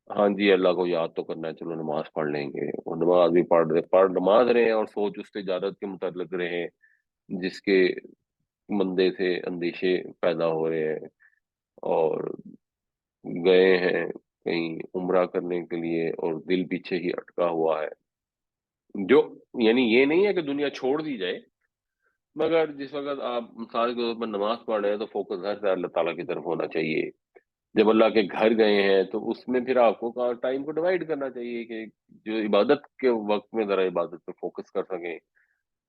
ہاں جی اللہ کو یاد تو کرنا ہے، چلو نماز پڑھ لیں گے. اور نماز بھی پڑھ نماز رہے ہیں، اور سوچ اس تجارت کے متعلق رہے جس کے مندے سے اندیشے پیدا ہو رہے ہیں. اور گئے ہیں کہیں عمرہ کرنے کے لیے اور دل پیچھے ہی اٹکا ہوا ہے. جو یعنی یہ نہیں ہے کہ دنیا چھوڑ دی جائے، مگر جس وقت آپ مثال کے طور پر نماز پڑھ رہے ہیں تو فوکس ہر سے اللہ تعالیٰ کی طرف ہونا چاہیے. جب اللہ کے گھر گئے ہیں تو اس میں پھر آپ کو ٹائم کو ڈیوائڈ کرنا چاہیے کہ جو عبادت کے وقت میں ذرا عبادت پہ فوکس کر سکیں،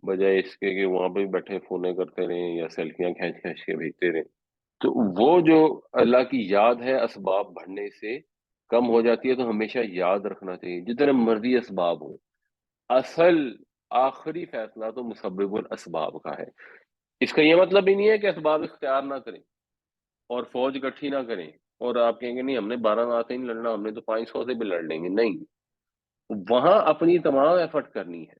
بجائے اس کے کہ وہاں پہ بیٹھے فونے کرتے رہیں یا سیلفیاں کھینچ کھینچ کے بھیجتے رہیں. تو وہ جو اللہ کی یاد ہے اسباب بڑھنے سے کم ہو جاتی ہے. تو ہمیشہ یاد رکھنا چاہیے جتنے مرضی اسباب ہوں، اصل آخری فیصلہ تو مسبب الاسباب کا ہے. اس کا یہ مطلب ہی نہیں ہے کہ اسباب اختیار نہ کریں اور فوج اکٹھی نہ کریں، اور آپ کہیں گے نہیں ہم نے 12 سے نہیں لڑنا، ہم نے تو 500 سے بھی لڑ لیں گے. نہیں، وہاں اپنی تمام ایفرٹ کرنی ہے،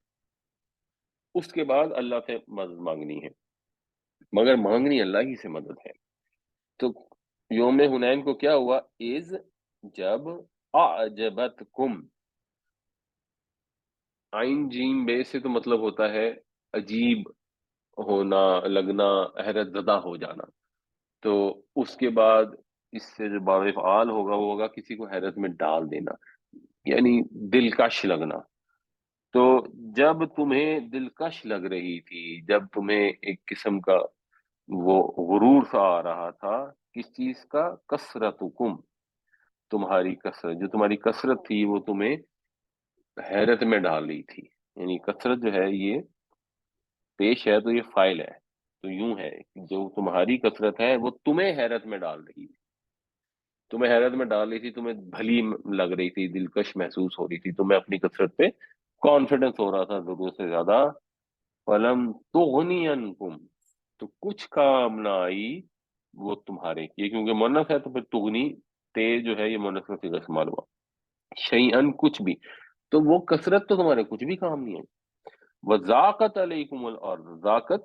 اس کے بعد اللہ سے مدد مانگنی ہے، مگر مانگنی اللہ ہی سے مدد ہے. تو یوم حنین کو کیا ہوا؟ از جب اعجبتکم، عین جیم بے سے تو مطلب ہوتا ہے عجیب ہونا، لگنا، حیرت زدہ ہو جانا. تو اس کے بعد اس سے جو باب افعال ہوگا وہ ہوگا کسی کو حیرت میں ڈال دینا، یعنی دلکش لگنا۔ تو جب تمہیں دلکش لگ رہی تھی، جب تمہیں ایک قسم کا وہ غرور سا آ رہا تھا، کس چیز کا؟ کثرتکم، تمہاری کثرت، جو تمہاری کثرت تھی وہ تمہیں حیرت میں ڈال رہی تھی۔ یعنی کثرت جو ہے یہ پیش ہے تو یہ فائل ہے، تو یوں ہے کہ جو تمہاری کثرت ہے وہ تمہیں حیرت میں ڈال رہی تھی، تمہیں حیرت میں ڈال رہی تھی، تمہیں بھلی لگ رہی تھی، دلکش محسوس ہو رہی تھی، تمہیں اپنی کثرت پہ کانفیڈنس ہو رہا تھا ضرورت سے زیادہ۔ فلم تغنی عنکم، تو کچھ کام نہ آئی وہ تمہارے، یہ کیونکہ مونث ہے تو پھر تغنی تے جو ہے یہ مونث کا صیغہ استعمال ہوا، شیئن کچھ بھی، تو وہ کثرت تو تمہارے کچھ بھی کام نہیں آئی۔ وضاقت علیکم الارض، ذاقت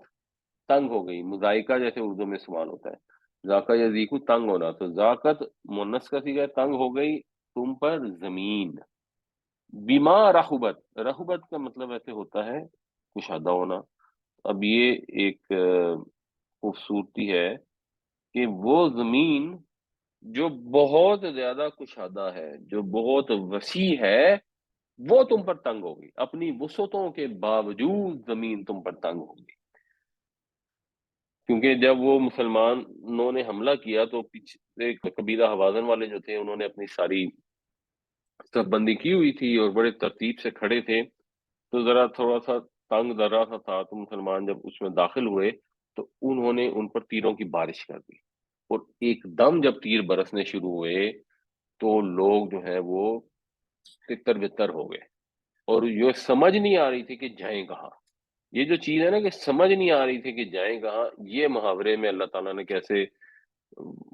تنگ ہو گئی، مذائقہ جیسے اردو میں استعمال ہوتا ہے، ذاقہ یذیقو تنگ ہونا، تو ذاقت مونث کا صیغہ ہے، تنگ ہو گئی تم پر زمین، بما رحبت، رحبت کا مطلب ایسے ہوتا ہے کشادہ ہونا۔ اب یہ ایک خوبصورتی ہے کہ وہ زمین جو بہت زیادہ کشادہ ہے، جو بہت وسیع ہے، وہ تم پر تنگ ہوگی، اپنی وسعتوں کے باوجود زمین تم پر تنگ ہوگی۔ کیونکہ جب وہ مسلمانوں نے حملہ کیا تو پیچھے قبیلہ حوازن والے جو تھے انہوں نے اپنی ساری صف بندی کی ہوئی تھی اور بڑے ترتیب سے کھڑے تھے، تو ذرا تھوڑا سا تنگ درا سا تھا، تو مسلمان جب اس میں داخل ہوئے تو انہوں نے ان پر تیروں کی بارش کر دی، اور ایک دم جب تیر برسنے شروع ہوئے تو لوگ جو ہے وہ تتر بتر ہو گئے، اور یہ سمجھ نہیں آ رہی تھی کہ جائیں کہاں۔ یہ جو چیز ہے نا کہ سمجھ نہیں آ رہی تھی کہ جائیں کہاں، یہ محاورے میں اللہ تعالیٰ نے کیسے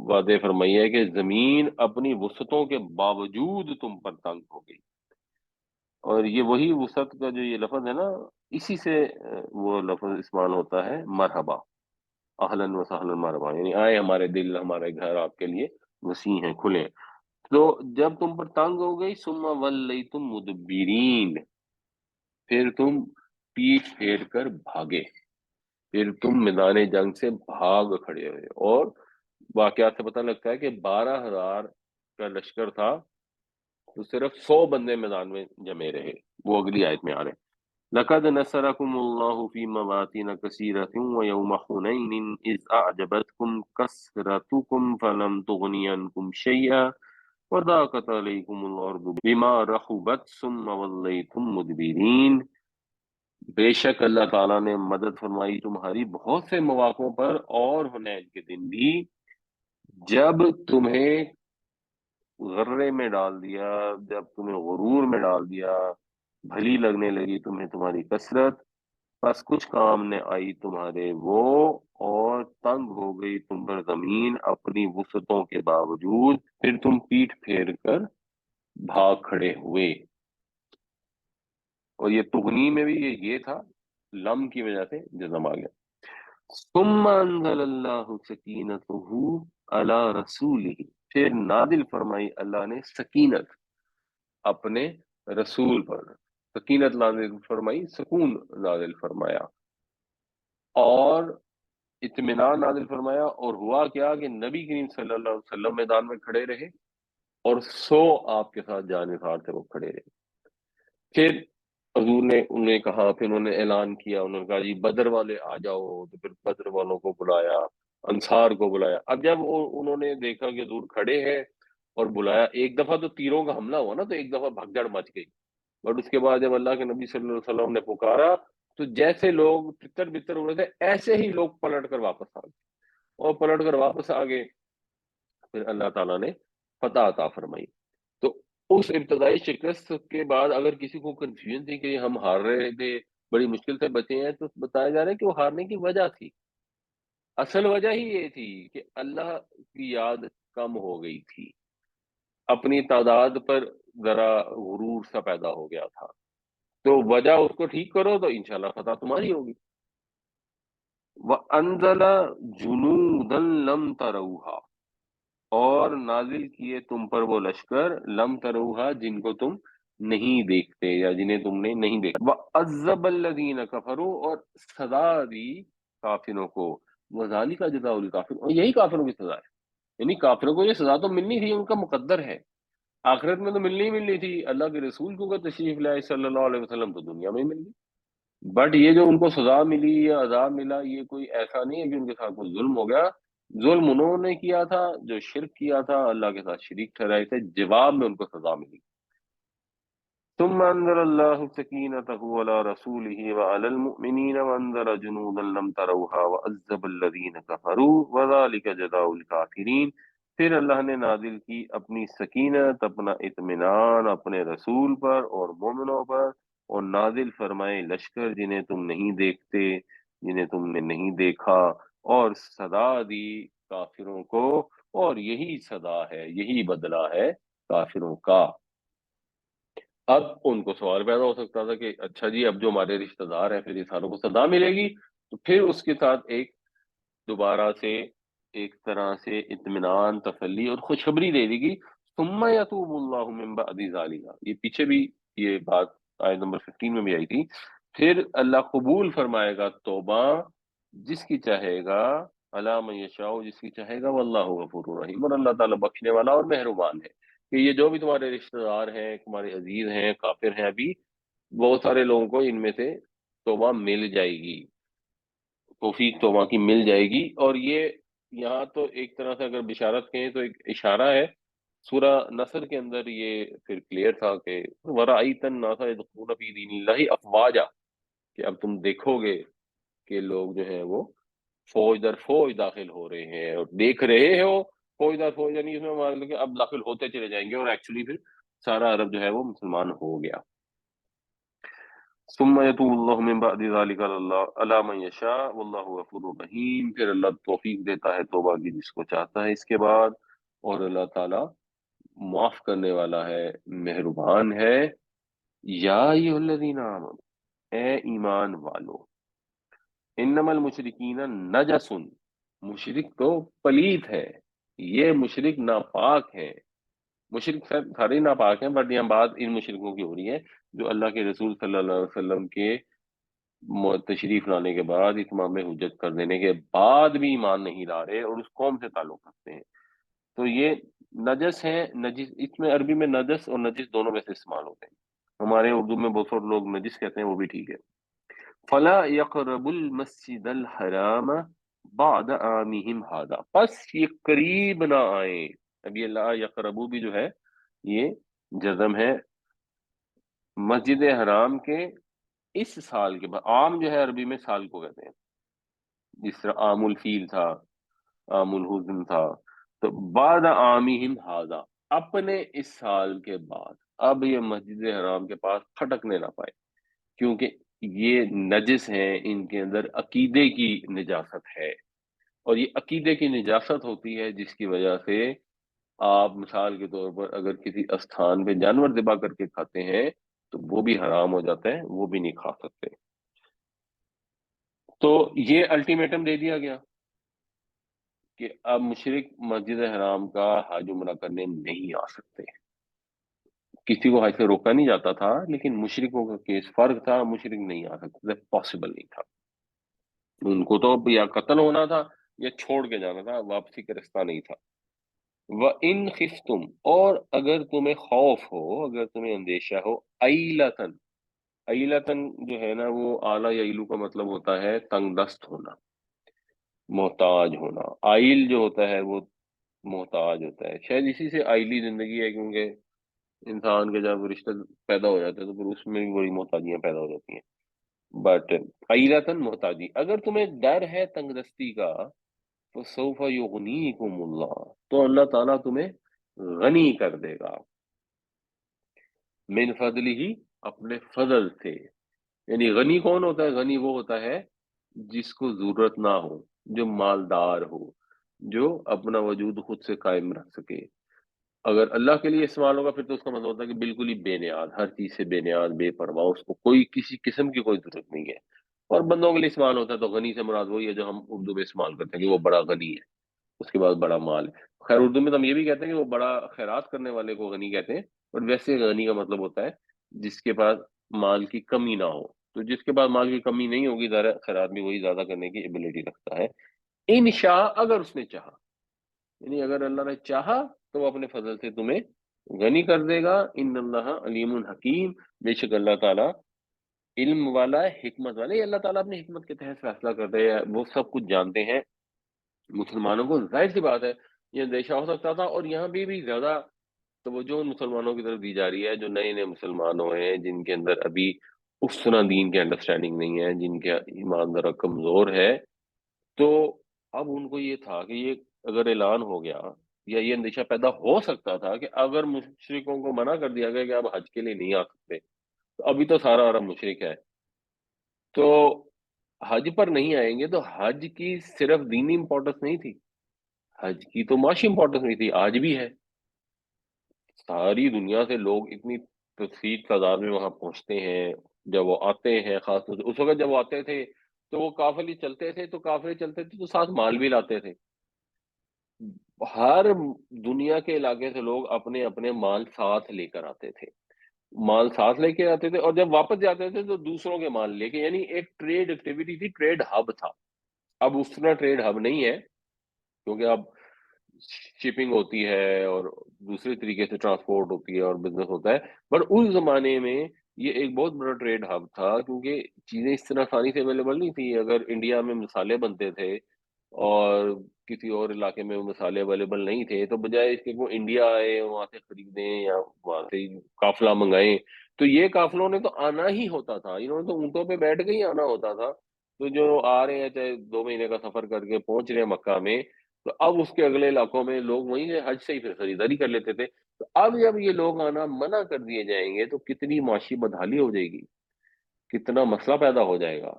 وعدے فرمائی ہے کہ زمین اپنی وسعتوں کے باوجود تم پر تنگ ہو گئی۔ اور یہ وہی وسعت کا جو یہ لفظ ہے نا، اسی سے وہ لفظ استعمال ہوتا ہے مرحبا، اہلاً و سہلاً مرحبا، یعنی آئے ہمارے دل، ہمارے گھر آپ کے لیے وسیع ہیں، کھلے ہیں۔ تو جب تم پر تنگ ہو گئی، ثم ولیتم مدبرین، پھر تم پیٹ پھیر کر بھاگے، پھر تم میدان جنگ سے بھاگ کھڑے ہوئے۔ اور واقعات سے پتہ لگتا ہے کہ 12,000 کا لشکر تھا تو صرف 100 بندے میدان میں جمے رہے، وہ اگلی آیت میں آ رہے ہیں۔ لقد نصركم الله في مواطن كثيرة ويوم حنين إذ أعجبتكم كثرتكم فلم تغن عنكم شيئا وضاقت عليكم الأرض بما رحبت ثم وليتم مدبرين، بے شک اللہ تعالیٰ نے مدد فرمائی تمہاری بہت سے مواقعوں پر، اور حنین کے دن بھی، جب تمہیں غرے میں ڈال دیا، جب تمہیں غرور میں ڈال دیا، بھلی لگنے لگی تمہیں تمہاری کثرت، بس کچھ کام نے آئی تمہارے وہ، اور تنگ ہو گئی تم پر زمین اپنی وسعتوں کے باوجود، پھر تم پیٹ پھیر کر بھاگ کھڑے ہوئے۔ اور یہ تغنی میں بھی یہ تھا، لم کی وجہ سے جزم آ گیا۔ ثم انزل اللہ سکینتہ علی رسولہ، پھر نازل فرمائی اللہ نے سکینت اپنے رسول پر، سکینت نازل فرمائی، سکون نازل فرمایا اور اطمینان نازل فرمایا، اور ہوا کیا کہ نبی کریم صلی اللہ علیہ وسلم میدان میں کھڑے رہے، اور 100 آپ کے ساتھ جانثار تھے وہ کھڑے رہے۔ پھر حضور نے انہیں کہا، پھر انہوں نے اعلان کیا، انہوں نے کہا جی بدر والے آ جاؤ، تو پھر بدر والوں کو بلایا، انصار کو بلایا۔ اب جب انہوں نے دیکھا کہ حضور کھڑے ہیں اور بلایا، ایک دفعہ تو تیروں کا حملہ ہوا نا، تو ایک دفعہ بھگدڑ مچ گئی، بٹ اس کے بعد جب اللہ کے نبی صلی اللہ علیہ وسلم نے پکارا تو جیسے لوگ تتر بتر ہو رہے تھے ایسے ہی لوگ پلٹ کر واپس آ گئے، اور پلٹ کر واپس آ گئے، پھر اللہ تعالیٰ نے فتح عطا فرمائی۔ تو اس ابتدائی شکست کے بعد اگر کسی کو کنفیوژن تھی کہ ہم ہار رہے تھے، بڑی مشکل سے بچے ہیں، تو بتایا جا رہا ہے کہ وہ ہارنے کی وجہ تھی، اصل وجہ ہی یہ تھی کہ اللہ کی یاد کم ہو گئی تھی، اپنی تعداد پر ذرا غرور سا پیدا ہو گیا تھا، تو وجہ اس کو ٹھیک کرو تو انشاءاللہ فتح تمہاری ہوگی۔ وَأَنزَلَ جُنُودًا لَمْ تَرَوْهَا، اور نازل کیے تم پر وہ لشکر، لم تروہا جن کو تم نہیں دیکھتے یا جنہیں تم نے نہیں دیکھا۔ وَعَذَّبَ الَّذِينَ كَفَرُوا، اور سزا دی کافروں کو، وَذَلِكَ جَزَاءُ الْكَافِرِينَ، اور یہی کافروں کی سزا ہے۔ یعنی کافروں کو یہ سزا تو ملنی تھی، ان کا مقدر ہے، آخرت میں تو ملنی ہی ملنی تھی، اللہ کے رسول کو کہ تشریف لائے صلی اللہ علیہ وسلم، تو دنیا میں ہی مل گئی۔ بٹ یہ جو ان کو سزا ملی یا عذاب ملا، یہ کوئی ایسا نہیں ہے کہ ان کے ساتھ کوئی ظلم ہو گیا، ظلم انہوں نے کیا تھا جو شرک کیا تھا، اللہ کے ساتھ شریک ٹھہرائے تھے، جواب میں ان کو سزا ملی۔ ثم انزل الله سكينته على رسوله وعلى المؤمنين وانزل جنودا لم تروها وعذب الذين كفروا وذلك جزاء الكافرين۔ پھر اللہ نے نازل کی اپنی سکینت، اپنا اطمینان اپنے رسول پر اور مومنوں پر، اور نازل فرمائے لشکر جنہیں تم نہیں دیکھتے، جنہیں تم نے نہیں دیکھا، اور سزا دی کافروں کو، اور یہی سزا ہے، یہی بدلہ ہے کافروں کا۔ اب ان کو سوال پیدا ہو سکتا تھا کہ اچھا جی، اب جو ہمارے رشتہ دار ہیں، پھر یہ ساروں کو سزا ملے گی، تو پھر اس کے ساتھ ایک دوبارہ سے ایک طرح سے اطمینان، تسلی اور خوشخبری دے دی گی، ثم یتوب اللہ من بعد ذالک، یہ پیچھے بھی یہ بات آیت نمبر 15 میں بھی آئی تھی، پھر اللہ قبول فرمائے گا توبہ جس کی چاہے گا، علی من یشاء، جس کی چاہے گا، واللہ غفور الرحیم، اور اللہ تعالیٰ بخشنے والا اور مہربان ہے۔ کہ یہ جو بھی تمہارے رشتہ دار ہیں، تمہارے عزیز ہیں، کافر ہیں، ابھی بہت سارے لوگوں کو ان میں سے توبہ مل جائے گی، توفیق توبہ کی مل جائے گی۔ اور یہ یہاں تو ایک طرح سے اگر بشارت کہیں تو ایک اشارہ ہے، سورہ نصر کے اندر یہ پھر کلیئر تھا کہ وَرَأَيْتَ النَّاسَ يَدْخُلُونَ فِي دِينِ اللَّهِ أَفْوَاجًا، کہ اب تم دیکھو گے کہ لوگ جو ہیں وہ فوج در فوج داخل ہو رہے ہیں، اور دیکھ رہے ہو فوج در فوج، یعنی اس میں مان لو کہ اب داخل ہوتے چلے جائیں گے، اور ایکچولی پھر سارا عرب جو ہے وہ مسلمان ہو گیا۔ ثم يتوب اللہ من بعد ذلك علی من یشاء واللہ غفور رحیم، پھر اللہ توفیق دیتا ہے توبہ کی جس کو چاہتا ہے اس کے بعد، اور اللہ تعالی معاف کرنے والا ہے، مہربان ہے۔ یا ایھا الذین آمنوا، اے ایمان والو، انما المشرکین نجس، مشرک تو پلید ہے، یہ مشرک ناپاک ہے، مشرک سارے ناپاک ہیں، بٹ یہاں بات ان مشرکوں کی ہو رہی ہے جو اللہ کے رسول صلی اللہ علیہ وسلم کے تشریف لانے کے بعد، اتمام حجت کر دینے کے بعد بھی ایمان نہیں لا رہے اور اس قوم سے تعلق رکھتے ہیں، تو یہ نجس ہیں۔ نجس اس میں عربی میں نجس اور نجس دونوں میں سے استعمال ہوتے ہیں، ہمارے اردو میں بہت سارے لوگ نجس کہتے ہیں، وہ بھی ٹھیک ہے۔ فلا يقرب المسجد الحرام بعد عامهم هذا، پس یہ قریب نہ آئیں، اب یہ لا یقربو بھی جو ہے یہ جزم ہے مسجد حرام کے اس سال کے بعد، عام جو ہے عربی میں سال کو کہتے ہیں، جس طرح عام الفیل تھا، عام الحزن تھا، تو بعد عامہم ھذا، اپنے اس سال کے بعد، اب یہ مسجد حرام کے پاس پھٹکنے نہ پائے، کیونکہ یہ نجس ہیں، ان کے اندر عقیدے کی نجاست ہے، اور یہ عقیدے کی نجاست ہوتی ہے جس کی وجہ سے آپ مثال کے طور پر اگر کسی استھان پہ جانور ذبح کر کے کھاتے ہیں تو وہ بھی حرام ہو جاتا ہے، وہ بھی نہیں کھا سکتے۔ تو یہ الٹیمیٹم دے دیا گیا کہ اب مشرک مسجد حرام کا حج عمرہ کرنے نہیں آ سکتے، کسی کو حج سے روکا نہیں جاتا تھا، لیکن مشرکوں کا کیس فرق تھا، مشرک نہیں آ سکتے، پاسبل نہیں تھا، ان کو تو یا قتل ہونا تھا یا چھوڑ کے جانا تھا، واپسی کا رستہ نہیں تھا۔ وَإِنْ خِفْتُمْ، اور اگر تمہیں خوف ہو، اگر تمہیں اندیشہ ہو، عیلتن، عیلتن جو ہے نا وہ اعلیٰ یا ایلو کا مطلب ہوتا ہے تنگ دست ہونا، محتاج ہونا، آئل جو ہوتا ہے وہ محتاج ہوتا ہے، شاید اسی سے آئلی زندگی ہے، کیونکہ انسان کے جب رشتہ پیدا ہو جاتے ہیں تو پھر اس میں بھی بڑی محتاجیاں پیدا ہو جاتی ہیں، بٹ عیلتن محتاجی، اگر تمہیں ڈر ہے تنگ دستی کا، تو سوف یغنیکم اللہ، تو اللہ تعالیٰ تمہیں غنی کر دے گا، من فضل ہی، اپنے فضل سے، یعنی غنی کون ہوتا ہے؟ غنی وہ ہوتا ہے جس کو ضرورت نہ ہو، جو مالدار ہو، جو اپنا وجود خود سے قائم رکھ سکے۔ اگر اللہ کے لیے استعمال ہوگا پھر تو اس کا مطلب ہوتا ہے کہ بالکل ہی بے نیاز، ہر چیز سے بے نیاز، بے پرواہ، اس کو کوئی کسی قسم کی کوئی ضرورت نہیں ہے۔ اور بندوں کے لیے استعمال ہوتا ہے تو غنی سے مراد وہی ہے جو ہم اردو میں استعمال کرتے ہیں کہ وہ بڑا غنی ہے، اس کے بعد بڑا مال ہے۔ خیر اردو میں تو ہم یہ بھی کہتے ہیں کہ وہ بڑا خیرات کرنے والے کو غنی کہتے ہیں، اور ویسے غنی کا مطلب ہوتا ہے جس کے پاس مال کی کمی نہ ہو، تو جس کے پاس مال کی کمی نہیں ہوگی ظاہر ہے خیرات بھی وہی زیادہ کرنے کی ایبلٹی رکھتا ہے، انشاء، اگر اس نے چاہا، یعنی اگر اللہ نے چاہا تو وہ اپنے فضل سے تمہیں غنی کر دے گا. ان اللہ علیم حکیم، بے شک اللہ تعالیٰ علم والا ہے، حکمت والا ہے. یہ اللہ تعالیٰ اپنی حکمت کے تحت فیصلہ کرتے ہیں، وہ سب کچھ جانتے ہیں. مسلمانوں کو ظاہر سی بات ہے یہ اندیشہ ہو سکتا تھا، اور یہاں بھی زیادہ توجہ ان مسلمانوں کی طرف دی جا رہی ہے جو نئے نئے مسلمان ہوئے ہیں، جن کے اندر ابھی اس طرح دین کے انڈرسٹینڈنگ نہیں ہے، جن کے ایمان ذرا کمزور ہے. تو اب ان کو یہ تھا کہ یہ اگر اعلان ہو گیا، یا یہ اندیشہ پیدا ہو سکتا تھا کہ اگر مشرکوں کو منع کر دیا گیا کہ آپ حج کے لیے نہیں آ سکتے، تو ابھی تو سارا عرب مشرک ہے، تو حج پر نہیں آئیں گے. تو حج کی صرف دینی امپورٹنس نہیں تھی، حج کی تو معاشی امپورٹنس نہیں تھی، آج بھی ہے. ساری دنیا سے لوگ اتنی کثیر تعداد میں وہاں پہنچتے ہیں. جب وہ آتے ہیں، خاص طور سے اس وقت جب وہ آتے تھے تو وہ قافلے چلتے تھے، تو ساتھ مال بھی لاتے تھے. ہر دنیا کے علاقے سے لوگ اپنے اپنے مال ساتھ لے کر آتے تھے، مال ساتھ لے کے آتے تھے، اور جب واپس جاتے تھے تو دوسروں کے مال لے کے. یعنی ایک ٹریڈ ایکٹیویٹی تھی، ٹریڈ ہب تھا. اب اس طرح ٹریڈ ہب نہیں ہے، کیونکہ اب شپنگ ہوتی ہے اور دوسرے طریقے سے ٹرانسپورٹ ہوتی ہے اور بزنس ہوتا ہے. پر اس زمانے میں یہ ایک بہت بڑا ٹریڈ ہب تھا، کیونکہ چیزیں اس طرح آسانی سے اویلیبل نہیں تھی. اگر انڈیا میں مسالے بنتے تھے اور کسی اور علاقے میں وہ مسالے اویلیبل نہیں تھے، تو بجائے اس کے وہ انڈیا آئے وہاں سے خریدیں یا وہاں سے قافلہ منگائیں، تو یہ قافلوں نے تو آنا ہی ہوتا تھا، انہوں نے تو اونٹوں پہ بیٹھ کے ہی آنا ہوتا تھا. تو جو آ رہے ہیں چاہے 2 مہینے کا سفر کر کے پہنچ رہے ہیں مکہ میں، تو اب اس کے اگلے علاقوں میں لوگ وہیں سے حج سے ہی پھر خریداری کر لیتے تھے. تو اب جب یہ لوگ آنا منع کر دیے جائیں گے تو کتنی معاشی بدحالی ہو جائے گی، کتنا مسئلہ پیدا ہو جائے گا.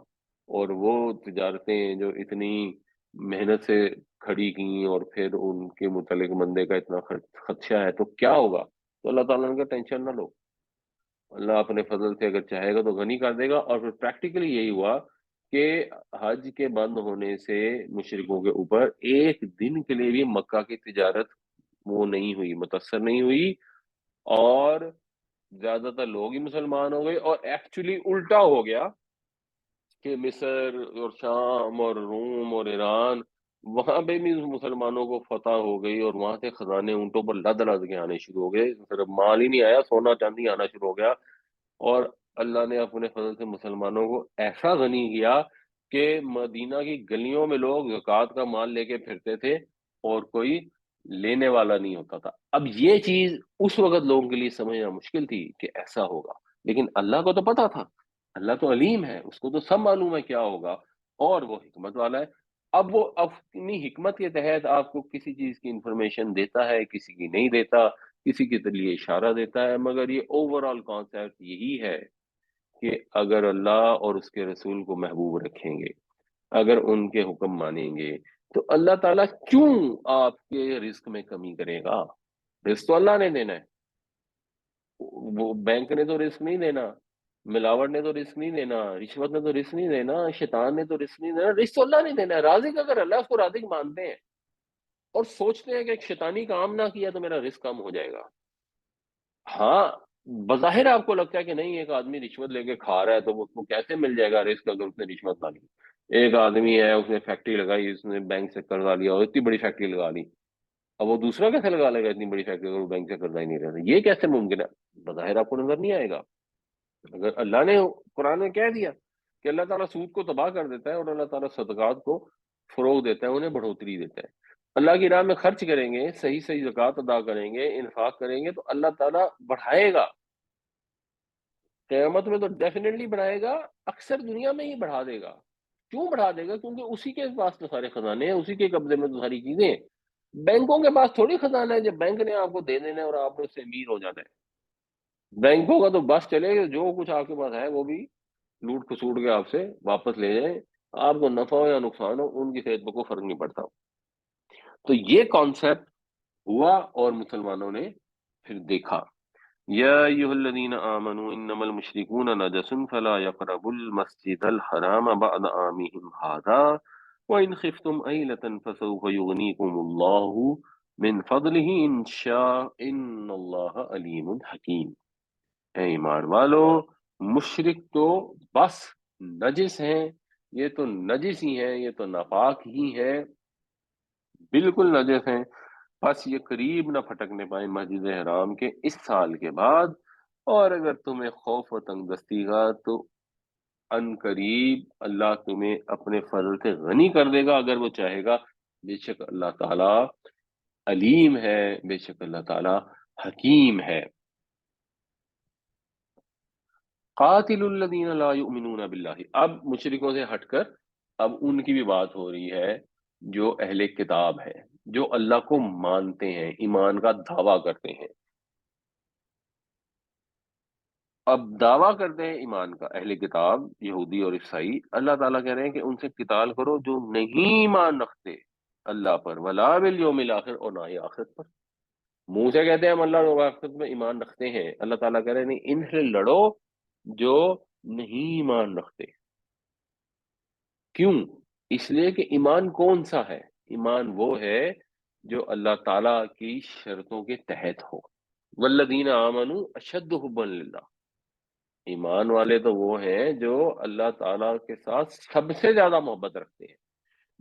اور وہ تجارتیں جو اتنی محنت سے کھڑی کی اور پھر ان کے متعلق بندے کا اتنا خدشہ ہے، تو کیا ہوگا؟ تو اللہ تعالیٰ نے کہا ٹینشن نہ لو، اللہ اپنے فضل سے اگر چاہے گا تو غنی کر دے گا. اور پھر پریکٹیکلی یہی ہوا کہ حج کے بند ہونے سے مشرکوں کے اوپر ایک دن کے لیے بھی مکہ کی تجارت وہ نہیں ہوئی، متاثر نہیں ہوئی، اور زیادہ تر لوگ ہی مسلمان ہو گئے. اور ایکچولی الٹا ہو گیا کہ مصر اور شام اور روم اور ایران، وہاں پہ بھی مسلمانوں کو فتح ہو گئی، اور وہاں سے خزانے اونٹوں پر لد لد کے آنے شروع ہو گئے. صرف مال ہی نہیں آیا، سونا چاندی آنا شروع ہو گیا. اور اللہ نے اپنے فضل سے مسلمانوں کو ایسا غنی کیا کہ مدینہ کی گلیوں میں لوگ زکوٰۃ کا مال لے کے پھرتے تھے اور کوئی لینے والا نہیں ہوتا تھا. اب یہ چیز اس وقت لوگوں کے لیے سمجھنا مشکل تھی کہ ایسا ہوگا، لیکن اللہ کو تو پتا تھا، اللہ تو علیم ہے، اس کو تو سب معلوم ہے کیا ہوگا، اور وہ حکمت والا ہے. اب وہ اپنی حکمت کے تحت آپ کو کسی چیز کی انفارمیشن دیتا ہے، کسی کی نہیں دیتا، کسی کے لیے اشارہ دیتا ہے، مگر یہ اوور آل کانسیپٹ یہی ہے کہ اگر اللہ اور اس کے رسول کو محبوب رکھیں گے، اگر ان کے حکم مانیں گے، تو اللہ تعالیٰ کیوں آپ کے رزق میں کمی کرے گا؟ رزق تو اللہ نے دینا ہے، وہ بینک نے تو رزق نہیں دینا، ملاوٹ نے تو رزق نہیں دینا، رشوت نے تو رزق نہیں دینا، شیطان نے تو رزق نہیں دینا. رزق تو اللہ نے دینا ہے. رازق اگر اللہ اس کو رازق مانتے ہیں اور سوچتے ہیں کہ ایک شیطانی کام نہ کیا تو میرا رزق کم ہو جائے گا. ہاں، بظاہر آپ کو لگتا ہے کہ نہیں ایک آدمی رشوت لے کے کھا رہا ہے تو اس کو کیسے مل جائے گا رزق اگر اس نے رشوت نہ لی. ایک آدمی ہے، اس نے فیکٹری لگائی، اس نے بینک سے قرضہ لیا اور اتنی بڑی فیکٹری لگا لی، اب وہ دوسرا کیسے لگا لے گا اتنی بڑی فیکٹری اگر وہ بینک سے قرضہ ہی نہیں رہتا؟ یہ کیسے ممکن ہے؟ بظاہر آپ کو نظر نہیں آئے گا. اگر اللہ نے قرآن میں کہہ دیا کہ اللہ تعالیٰ سود کو تباہ کر دیتا ہے اور اللہ تعالیٰ صدقات کو فروغ دیتا ہے، انہیں بڑھوتری دیتا ہے. اللہ کی راہ میں خرچ کریں گے، صحیح صحیح زکوٰۃ ادا کریں گے، انفاق کریں گے، تو اللہ تعالیٰ بڑھائے گا. قیامت میں تو ڈیفینیٹلی بڑھائے گا، اکثر دنیا میں ہی بڑھا دے گا. کیوں بڑھا دے گا؟ کیونکہ اسی کے پاس تو سارے خزانے ہیں، اسی کے قبضے میں تو ساری چیزیں ہیں. بینکوں کے پاس تھوڑی خزانہ ہے جب بینک نے آپ کو دے دینا ہے اور آپ نے اس سے امیر ہو جانا ہے. بینکوں کا تو بس چلے گا، جو کچھ آپ کے پاس ہے وہ بھی لوٹ کھسوٹ کے آپ سے واپس لے جائیں، آپ کو نفع ہو یا نقصان ہو ان کی صحت پہ کوئی فرق نہیں پڑتا. تو یہ کانسیپٹ ہوا اور مسلمانوں نے پھر دیکھا. یا ایھا الذین آمنوا انما المشرکون نجس فلا یقربوا المسجد الحرام بعد عامهم هذا وان خفتم عیلة فسوف یغنیکم اللہ من فضلہ ان شاء ان اللہ علیم حکیم. اے ایمان والو، مشرک تو بس نجس ہیں، یہ تو نجس ہی ہیں، یہ تو ناپاک ہی ہیں، بالکل نجس ہیں. بس یہ قریب نہ پھٹکنے پائیں مسجد حرام کے اس سال کے بعد، اور اگر تمہیں خوف و تنگ دستی کا تو ان قریب اللہ تمہیں اپنے فضل سے غنی کر دے گا اگر وہ چاہے گا۔ بے شک اللہ تعالی علیم ہے، بے شک اللہ تعالی حکیم ہے۔ قاتل الذین لا یؤمنون باللہ، اب مشرکوں سے ہٹ کر اب ان کی بھی بات ہو رہی ہے جو اہل کتاب ہے، جو اللہ کو مانتے ہیں، ایمان کا دعویٰ کرتے ہیں۔ اب دعویٰ کرتے ہیں ایمان کا اہل کتاب یہودی اور عیسائی، اللہ تعالیٰ کہہ رہے ہیں کہ ان سے قتال کرو جو نہیں ایمان رکھتے اللہ پر، ولا بالیوم الاخر، اور نہ ہی آخرت پر۔ منہ سے کہتے ہیں ہم اللہ اور آخرت میں ایمان رکھتے ہیں، اللہ تعالیٰ کہہ رہے ہیں نہیں، ان سے لڑو جو نہیں ایمان رکھتے۔ کیوں؟ اس لیے کہ ایمان کون سا ہے؟ ایمان وہ ہے جو اللہ تعالیٰ کی شرطوں کے تحت ہو۔ والذین آمنوا اشد حبا للہ، ایمان والے تو وہ ہیں جو اللہ تعالیٰ کے ساتھ سب سے زیادہ محبت رکھتے ہیں۔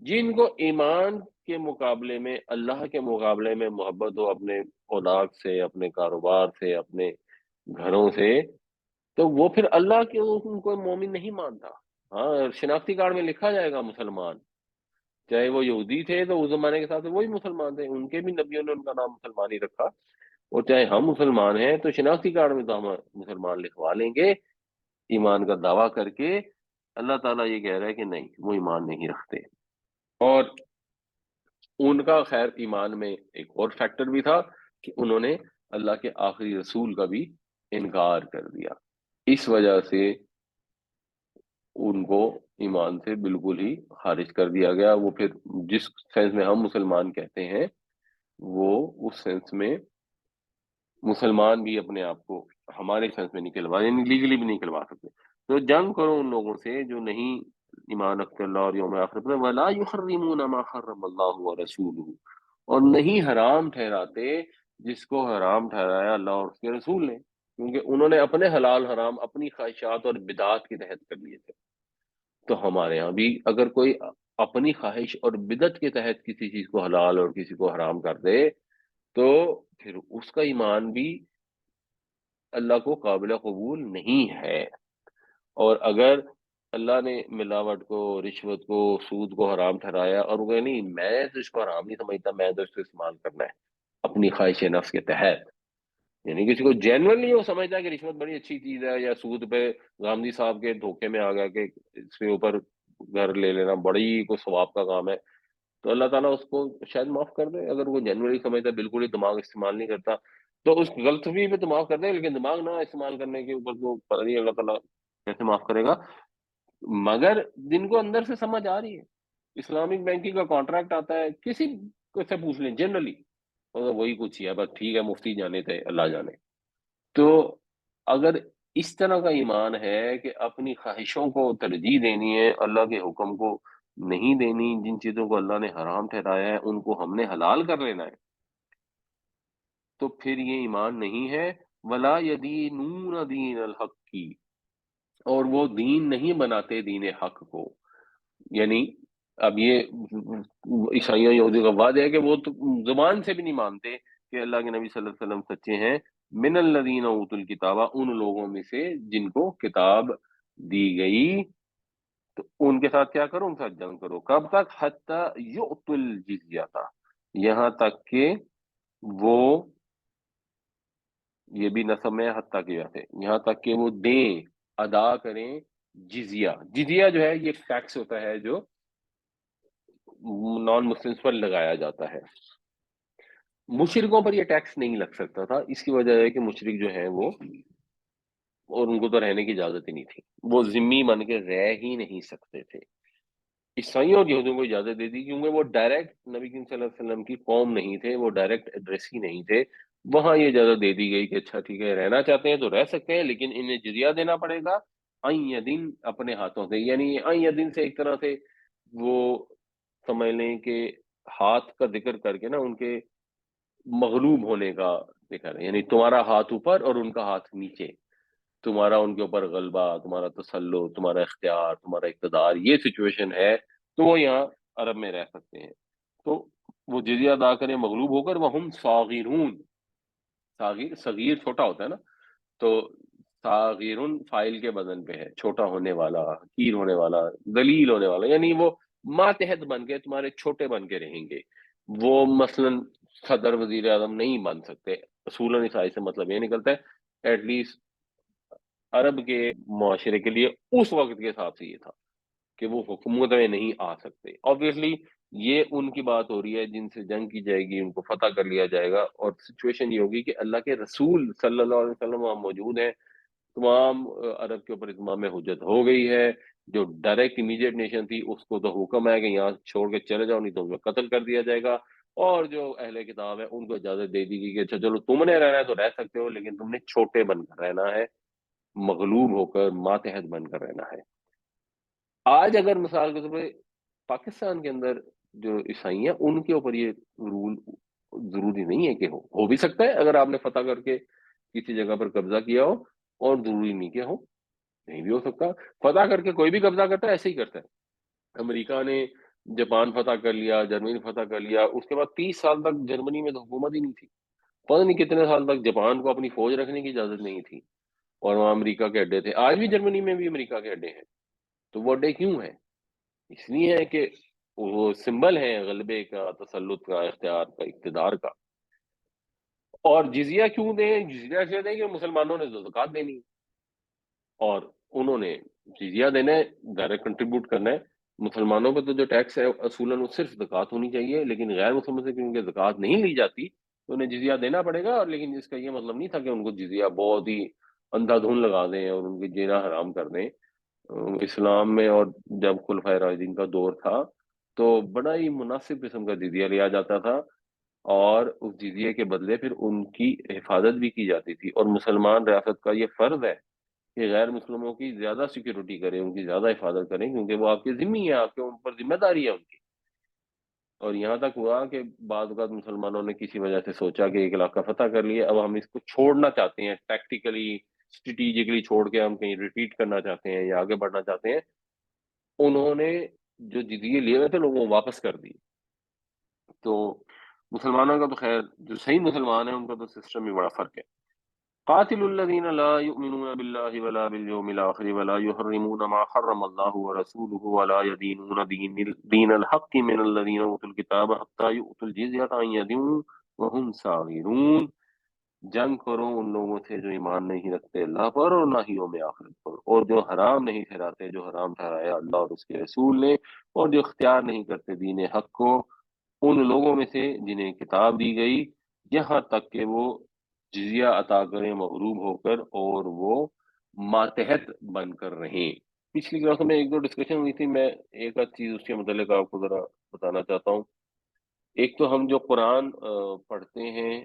جن کو ایمان کے مقابلے میں، اللہ کے مقابلے میں محبت ہو اپنے اولاد سے، اپنے کاروبار سے، اپنے گھروں سے، تو وہ پھر اللہ کے ان کو مومن نہیں مانتا۔ ہاں، شناختی کارڈ میں لکھا جائے گا مسلمان، چاہے وہ یہودی تھے تو اس زمانے کے ساتھ وہی مسلمان تھے، ان کے بھی نبیوں نے ان کا نام مسلمان ہی رکھا، اور چاہے ہم مسلمان ہیں تو شناختی کارڈ میں تو ہم مسلمان لکھوا لیں گے ایمان کا دعویٰ کر کے۔ اللہ تعالیٰ یہ کہہ رہا ہے کہ نہیں، وہ ایمان نہیں رکھتے۔ اور ان کا خیر ایمان میں ایک اور فیکٹر بھی تھا کہ انہوں نے اللہ کے آخری رسول کا بھی انکار کر دیا، اس وجہ سے ان کو ایمان سے بالکل ہی خارج کر دیا گیا۔ وہ پھر جس سینس میں ہم مسلمان کہتے ہیں، وہ اس سینس میں مسلمان بھی اپنے آپ کو ہمارے سینس میں نکلوا، یعنی لیگلی بھی نہیں نکلوا سکتے۔ تو جنگ کرو ان لوگوں سے جو نہیں ایمان رکھتے اللہ اور یوم آخر پر، ولا یحرمون ما حرم اللہ ورسولہ، اور نہیں حرام ٹھہراتے جس کو حرام ٹھہرایا اللہ اور اس کے رسول نے، کیونکہ انہوں نے اپنے حلال حرام اپنی خواہشات اور بدعات کے تحت کر لیے تھے۔ تو ہمارے ہاں بھی اگر کوئی اپنی خواہش اور بدعت کے تحت کسی چیز کو حلال اور کسی کو حرام کر دے تو پھر اس کا ایمان بھی اللہ کو قابل قبول نہیں ہے۔ اور اگر اللہ نے ملاوٹ کو، رشوت کو، سود کو حرام ٹھہرایا اور وہ کہ نہیں میں تو اس کو حرام نہیں سمجھتا، میں تو اس کو استعمال کرنا ہے اپنی خواہش نفس کے تحت، یعنی کسی کو جینورلی وہ سمجھتا ہے کہ رشوت بڑی اچھی چیز ہے، یا سود پہ گاندھی صاحب کے دھوکے میں آ گیا کہ اس کے اوپر گھر لے لینا بڑی کوئی ثواب کا کام ہے، تو اللہ تعالیٰ اس کو شاید معاف کر دے۔ اگر وہ جنرلی سمجھتا ہے، بالکل ہی دماغ استعمال نہیں کرتا، تو اس غلطی پہ تو معاف کر دے، لیکن دماغ نہ استعمال کرنے کے اوپر تو پتہ نہیں اللہ تعالیٰ کیسے معاف کرے گا۔ مگر جن کو اندر سے سمجھ آ رہی ہے، اسلامک بینکنگ کا کانٹریکٹ آتا ہے، کسی کو سے پوچھ لیں جنرلی، وہی کچھ ہی ہے، بس ٹھیک ہے مفتی جانے تھے اللہ جانے۔ تو اگر اس طرح کا ایمان ہے کہ اپنی خواہشوں کو ترجیح دینی ہے، اللہ کے حکم کو نہیں دینی، جن چیزوں کو اللہ نے حرام ٹھہرایا ہے ان کو ہم نے حلال کر لینا ہے، تو پھر یہ ایمان نہیں ہے۔ ولا یدینون دین الحق کی، اور وہ دین نہیں بناتے دین حق کو، یعنی اب یہ عیسائیوں یہودیوں کا وعدہ ہے کہ وہ تو زبان سے بھی نہیں مانتے کہ اللہ کے نبی صلی اللہ علیہ وسلم سچے ہیں۔ من الذین اوتوا الکتاب، ان لوگوں میں سے جن کو کتاب دی گئی، تو ان کے ساتھ کیا کرو؟ ان کے ساتھ جنگ کرو۔ کب تک؟ حتی یؤتوا الجزیہ، یہاں تک کہ وہ، یہ بھی نسب میں حتیٰ کی وجہ سے، یہاں تک کہ وہ دیں، ادا کریں جزیہ۔ جزیہ جو ہے یہ ٹیکس ہوتا ہے جو نان مسلمس پر لگایا جاتا ہے، مشرکوں پر یہ ٹیکس نہیں لگ سکتا تھا، اس کی وجہ ہے کہ مشرک جو ہیں وہ، اور ان کو تو رہنے کی اجازت ہی نہیں تھی، وہ ذمی بن کے رہ ہی نہیں سکتے تھے۔ عیسائیوں اور یہودیوں کو اجازت دے دی کیونکہ وہ ڈائریکٹ نبی کریم صلی اللہ علیہ وسلم کی قوم نہیں تھے، وہ ڈائریکٹ ایڈریس ہی نہیں تھے، وہاں یہ اجازت دے دی گئی کہ اچھا ٹھیک ہے رہنا چاہتے ہیں تو رہ سکتے ہیں، لیکن انہیں جزیہ دینا پڑے گا این یدین، اپنے ہاتھوں سے، یعنی این یدین سے ایک طرح سے وہ سمجھ لیں کہ ہاتھ کا ذکر کر کے نا ان کے مغلوب ہونے کا ذکر ہے، یعنی تمہارا ہاتھ اوپر اور ان کا ہاتھ نیچے، تمہارا ان کے اوپر غلبہ، تمہارا تسلط، تمہارا اختیار، تمہارا اقتدار، یہ سچویشن ہے، تو وہ یہاں عرب میں رہ سکتے ہیں۔ تو وہ جزیہ ادا کریں مغلوب ہو کر، وہم صاغرون، صاغر صغیر چھوٹا ہوتا ہے نا، تو صاغرون فائل کے بدن پہ ہے، چھوٹا ہونے والا، حقیر ہونے والا، ذلیل ہونے والا، یعنی وہ ماتحت بن کے تمہارے چھوٹے بن کے رہیں گے، وہ مثلا صدر وزیر اعظم نہیں بن سکتے اصولاً، اس آیت سے مطلب یہ نکلتا ہے ایٹ لیسٹ عرب کے معاشرے کے لیے اس وقت کے حساب سے یہ تھا کہ وہ حکومت میں نہیں آ سکتے. آبویسلی یہ ان کی بات ہو رہی ہے جن سے جنگ کی جائے گی، ان کو فتح کر لیا جائے گا، اور سچویشن یہ ہوگی کہ اللہ کے رسول صلی اللہ علیہ وسلم وہاں موجود ہیں، تمام عرب کے اوپر اتمام حجت ہو گئی ہے. جو ڈائریکٹ امیڈیٹ نیشن تھی اس کو تو حکم ہے کہ یہاں چھوڑ کے چلے جاؤ، نہیں تو تمہیں قتل کر دیا جائے گا. اور جو اہل کتاب ہے ان کو اجازت دے دی گئی کہ اچھا چلو تم نے رہنا ہے تو رہ سکتے ہو، لیکن تم نے چھوٹے بن کر رہنا ہے، مغلوب ہو کر ماتحت بن کر رہنا ہے. آج اگر مثال کے طور پہ پاکستان کے اندر جو عیسائی ہیں ان کے اوپر یہ رول ضروری نہیں ہے کہ ہو بھی سکتا ہے اگر آپ نے فتح کر کے کسی جگہ پر قبضہ کیا ہو، اور ضروری نہیں کہ ہو، نہیں بھی ہو سکتا. فتح کر کے کوئی بھی قبضہ کرتا ہے ایسے ہی کرتا ہے. امریکہ نے جاپان فتح کر لیا، جرمنی فتح کر لیا، اس کے بعد 30 سال تک جرمنی میں تو حکومت ہی نہیں تھی، پتہ نہیں کتنے سال تک جاپان کو اپنی فوج رکھنے کی اجازت نہیں تھی، اور وہاں امریکہ کے اڈے تھے. آج بھی جرمنی میں بھی امریکہ کے اڈے ہیں. تو وہ اڈے کیوں ہیں؟ اس لیے ہے کہ وہ سمبل ہے غلبے کا، تسلط کا، اختیار کا، اقتدار کا. اور جزیہ کیوں دیں؟ جزیہ سے دیں کہ مسلمانوں نے تو زکوٰۃ دینی ہے، اور انہوں نے جزیہ دینا ہے، ڈائریکٹ کنٹریبیوٹ کرنا ہے. مسلمانوں پہ تو جو ٹیکس ہے اصولاً وہ صرف زکوٰۃ ہونی چاہیے، لیکن غیر مسلموں سے کیونکہ زکوٰۃ نہیں لی جاتی تو انہیں جزیہ دینا پڑے گا. اور لیکن اس کا یہ مطلب نہیں تھا کہ ان کو جزیہ بہت ہی اندھا دھن لگا دیں اور ان کی جینا حرام کر دیں. اسلام میں اور جب خلفائے راشدین کا دور تھا تو بڑا ہی مناسب قسم کا جزیہ لیا جاتا تھا، اور اس جزیے کے بدلے پھر ان کی حفاظت بھی کی جاتی تھی. اور مسلمان ریاست کا یہ فرض ہے کہ غیر مسلموں کی زیادہ سیکیورٹی کریں، ان کی زیادہ حفاظت کریں، کیونکہ وہ آپ کے ذمہ ہیں، آپ کے اوپر ذمہ داری ہے ان کی. اور یہاں تک ہوا کہ بعض اوقات مسلمانوں نے کسی وجہ سے سوچا کہ ایک علاقہ فتح کر لیے، اب ہم اس کو چھوڑنا چاہتے ہیں، ٹیکٹیکلی اسٹریٹجکلی چھوڑ کے ہم کہیں ریٹریٹ کرنا چاہتے ہیں یا آگے بڑھنا چاہتے ہیں. انہوں نے جو جزیے لیے ہوئے تھے لوگوں کو واپس کر دیے. تو مسلمانوں کا تو خیر جو صحیح مسلمان ہیں ان کا تو سسٹم میں بڑا فرق ہے. قاتل الذين لا يؤمنون بالله ولا باليوم الآخر ولا يحرمون ما حرم الله ورسوله ولا يدينون دين الحق من الذين أوتوا الكتاب حتى يؤتوا الجزية عن يد وهم صاغرون. جنگ کرو ان لوگوں سے جو ایمان نہیں رکھتے اللہ پر اور نہ ہی یوم آخرت پر، اور جو حرام نہیں ٹھہراتے جو حرام ٹھہرایا اللہ اور اس کے رسول نے، اور جو اختیار نہیں کرتے دین حق کو ان لوگوں میں سے جنہیں کتاب دی گئی، یہاں تک کہ وہ جزیہ عطا کریں مغلوب ہو کر، اور وہ ماتحت بن کر رہیں. پچھلی کلاسوں میں ایک دو ڈسکشن ہوئی تھی، میں ایک آدھ چیز اس کے متعلق آپ کو ذرا بتانا چاہتا ہوں. ایک تو ہم جو قرآن پڑھتے ہیں،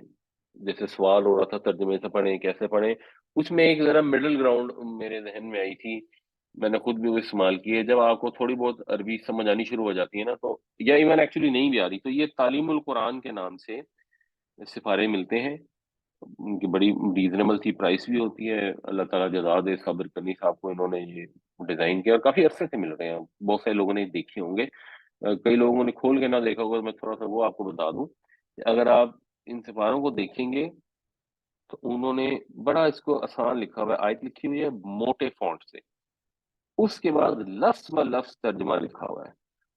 جیسے سوال ہو رہا تھا ترجمے سے پڑھیں کیسے پڑھیں، اس میں ایک ذرا مڈل گراؤنڈ میرے ذہن میں آئی تھی، میں نے خود بھی وہ استعمال کی ہے. جب آپ کو تھوڑی بہت عربی سمجھ آنی شروع ہو جاتی ہے نا، تو یا ایون ایکچولی نہیں بھی آ رہی، تو یہ تعلیم القرآن کے نام سے سپارے ملتے ہیں. ان کی بڑی ریزنیبل سی پرائس بھی ہوتی ہے. اللہ تعالیٰ جزا دے صابر کنی صاحب کو، انہوں نے یہ ڈیزائن کیا اور کافی عرصے سے مل رہے ہیں، بہت سے لوگوں نے دیکھے ہوں گے. کئی لوگوں نے کھول کے نہ دیکھا ہوگا. میں تھوڑا سا وہ آپ کو بتا دوں کہ اگر آپ ان سپاروں کو دیکھیں گے تو انہوں نے بڑا اس کو آسان لکھا ہوا ہے، آیت لکھی ہوئی ہے موٹے فونٹ سے، اس کے بعد لفظ و لفظ ترجمہ لکھا ہوا ہے.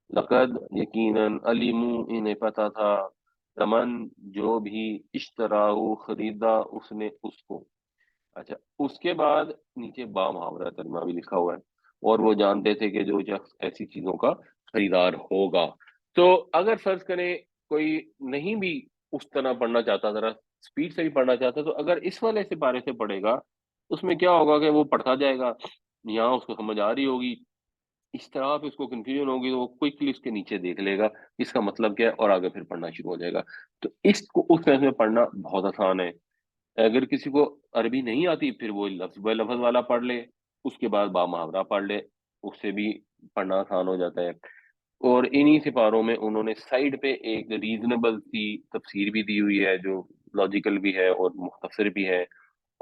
لقد یقیناً، علموا انہیں پتا تھا، تمن جو بھی اشتراؤ خریدا اس نے اس کو. اچھا، اس کے بعد نیچے با محاورہ ترجمہ بھی لکھا ہوا ہے، اور وہ جانتے تھے کہ جو شخص ایسی چیزوں کا خریدار ہوگا. تو اگر فرض کریں کوئی نہیں بھی اس طرح پڑھنا چاہتا، ذرا اسپیڈ سے بھی پڑھنا چاہتا، تو اگر اس والے سے بارے سے پڑھے گا اس میں کیا ہوگا کہ وہ پڑھتا جائے گا، یہاں اس کو سمجھ آ رہی ہوگی، اس طرح پہ اس کو کنفیوژن ہوگی تو وہ کوئکلی اس کے نیچے دیکھ لے گا اس کا مطلب کیا ہے، اور آگے پھر پڑھنا شروع ہو جائے گا. تو اس کو اس طرح سے پڑھنا بہت آسان ہے. اگر کسی کو عربی نہیں آتی پھر وہ لفظ بے لفظ والا پڑھ لے، اس کے بعد با محاورہ پڑھ لے، اس سے بھی پڑھنا آسان ہو جاتا ہے. اور انہی سپاروں میں انہوں نے سائڈ پہ ایک ریزنیبل سی تفسیر بھی دی ہوئی ہے جو لاجیکل بھی ہے اور مختصر بھی ہے.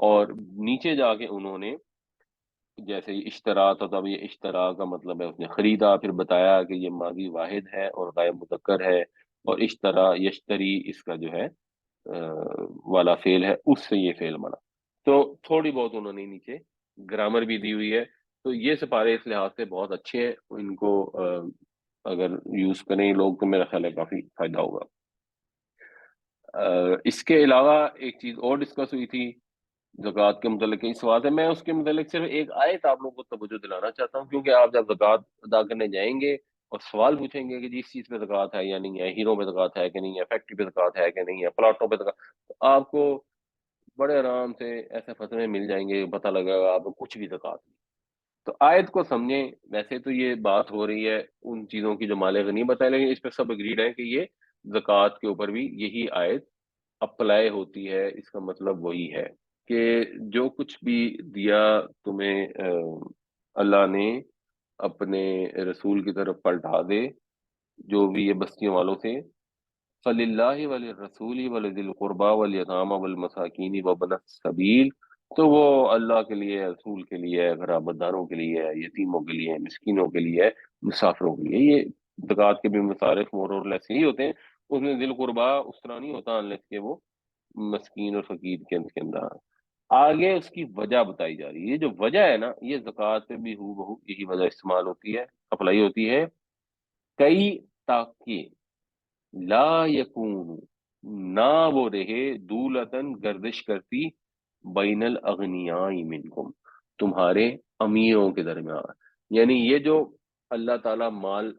اور نیچے جا کے انہوں نے جیسے اشترا تھا، تب یہ اشترا کا مطلب ہے اس نے خریدا، پھر بتایا کہ یہ ماضی واحد ہے اور غائب مذکر ہے، اور اشترا یشتری اس کا جو ہے والا فعل ہے، اس سے یہ فعل بنا۔ تو تھوڑی بہت انہوں نے نیچے گرامر بھی دی ہوئی ہے، تو یہ سپارے اس لحاظ سے بہت اچھے ہیں، ان کو اگر یوز کریں لوگ تو میرا خیال ہے کافی فائدہ ہوگا۔ اس کے علاوہ ایک چیز اور ڈسکس ہوئی تھی زکوٰۃ کے متعلق، اس سوال ہے میں اس کے متعلق صرف ایک آیت آپ لوگوں کو توجہ دلانا چاہتا ہوں، کیونکہ آپ جب زکوٰۃ ادا کرنے جائیں گے اور سوال پوچھیں گے کہ جی اس چیز پہ زکوٰۃ ہے یا نہیں ہے، ہیرو پہ زکوٰۃ ہے کہ نہیں ہے، فیکٹری پہ زکوٰۃ ہے کہ نہیں ہے، پلاٹوں پہ زکوٰۃ، تو آپ کو بڑے آرام سے ایسے فتوے مل جائیں گے، پتہ لگے گا آپ کو کچھ بھی زکوٰۃ نہیں۔ تو آیت کو سمجھیں، ویسے تو یہ بات ہو رہی ہے ان چیزوں کی جو مال غنیمت ہے، لیکن اس پہ سب اگریڈ ہیں کہ یہ زکوٰۃ کے اوپر بھی یہی آیت اپلائی ہوتی ہے، اس کا مطلب وہی ہے کہ جو کچھ بھی دیا تمہیں اللہ نے اپنے رسول کی طرف پلٹا دے، جو بھی یہ بستیوں والوں سے، فَلِلَّهِ وَلِلرَّسُولِ وَلِذِي الْقُرْبَى وَالْيَتَامَى وَالْمَسَاكِينِ وَابْنِ السَّبِيلِ، تو وہ اللہ کے لیے، رسول کے لیے، قرابت داروں کے لیے، یتیموں کے لیے، مسکینوں کے لیے، مسافروں کے لیے۔ یہ زکوٰۃ کے بھی مصارف مور اور لیس یہی ہوتے ہیں، اس میں ذی القربہ اس طرح نہیں ہوتا انلیس کہ وہ مسکین اور فقیر کے اندر آگے اس کی وجہ بتائی جا رہی ہے۔ یہ جو وجہ ہے نا، یہ زکوٰۃ پہ بھی ہو بہو یہی وجہ استعمال ہوتی ہے، اپلائی ہوتی ہے، کئی تاکہ لا یکون، نہ وہ رہے، دولتن گردش کرتی، بین الاغنیاء منکم، تمہارے امیروں کے درمیان۔ یعنی یہ جو اللہ تعالی مال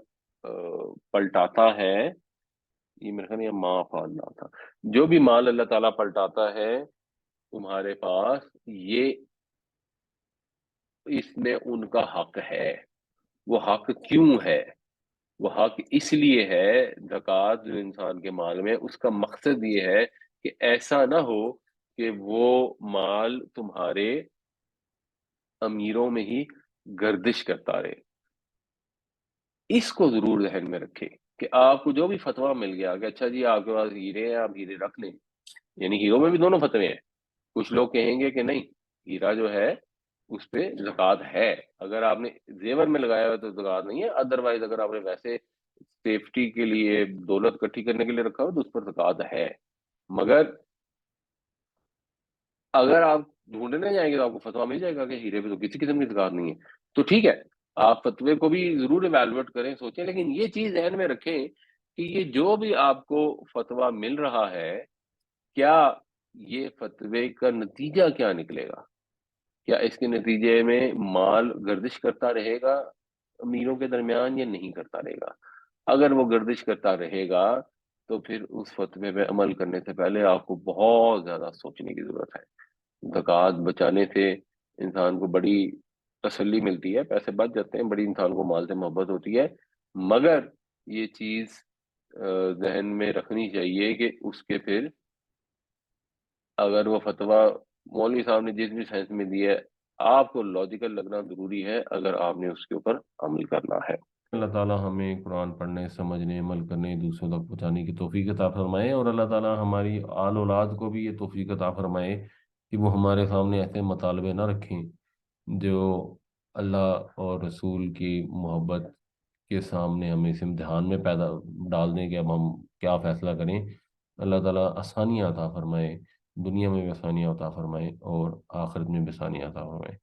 پلٹاتا ہے، یہ میرے خیال میں یہ ما فعلنا تھا، جو بھی مال اللہ تعالیٰ پلٹاتا ہے تمہارے پاس، یہ اس میں ان کا حق ہے۔ وہ حق کیوں ہے؟ وہ حق اس لیے ہے، زکوٰۃ جو انسان کے مال میں، اس کا مقصد یہ ہے کہ ایسا نہ ہو کہ وہ مال تمہارے امیروں میں ہی گردش کرتا رہے۔ اس کو ضرور ذہن میں رکھے کہ آپ کو جو بھی فتویٰ مل گیا کہ اچھا جی آپ کے پاس ہیرے ہیں، آپ ہیرے رکھ لیں، یعنی ہیروں میں بھی دونوں فتوے ہیں، کچھ لوگ کہیں گے کہ نہیں، ہیرا جو ہے اس پہ زکوٰۃ ہے، اگر آپ نے زیور میں لگایا ہوا تو زکوٰۃ نہیں ہے، ادروائز اگر آپ نے ویسے سیفٹی کے لیے دولت اکٹھی کرنے کے لیے رکھا ہو تو اس پر زکوٰۃ ہے۔ مگر اگر آپ ڈھونڈنے جائیں گے تو آپ کو فتویٰ مل جائے گا کہ ہیرے پہ تو کسی قسم کی زکوٰۃ نہیں ہے، تو ٹھیک ہے، آپ فتوے کو بھی ضرور ایویلویٹ کریں، سوچیں، لیکن یہ چیز ذہن میں رکھیں کہ یہ جو بھی آپ کو فتویٰ مل رہا ہے، کیا یہ فتوے کا نتیجہ کیا نکلے گا؟ کیا اس کے نتیجے میں مال گردش کرتا رہے گا امیروں کے درمیان یا نہیں کرتا رہے گا؟ اگر وہ گردش کرتا رہے گا تو پھر اس فتوے پہ عمل کرنے سے پہلے آپ کو بہت زیادہ سوچنے کی ضرورت ہے۔ زکوٰۃ بچانے سے انسان کو بڑی تسلی ملتی ہے، پیسے بچ جاتے ہیں، بڑی انسان کو مال سے محبت ہوتی ہے، مگر یہ چیز ذہن میں رکھنی چاہیے کہ اس کے پھر اگر وہ فتویٰ مولوی صاحب نے جس بھی سائنس میں دی ہے، آپ کو لاجیکل لگنا ضروری ہے اگر آپ نے اس کے اوپر عمل کرنا ہے۔ اللہ تعالیٰ ہمیں قرآن پڑھنے، سمجھنے، عمل کرنے، دوسروں تک پہنچانے کی توفیق عطا فرمائے، اور اللہ تعالیٰ ہماری آل اولاد کو بھی یہ توفیق عطا فرمائے کہ وہ ہمارے سامنے ایسے مطالبے نہ رکھیں جو اللہ اور رسول کی محبت کے سامنے ہمیں اس امتحان میں پیدا ڈال دیں کہ اب ہم کیا فیصلہ کریں۔ اللہ تعالیٰ آسانیاں عطا فرمائے، دنیا میں بھی آسانیاں عطا فرمائے اور آخرت میں بھی آسانیاں عطا فرمائے۔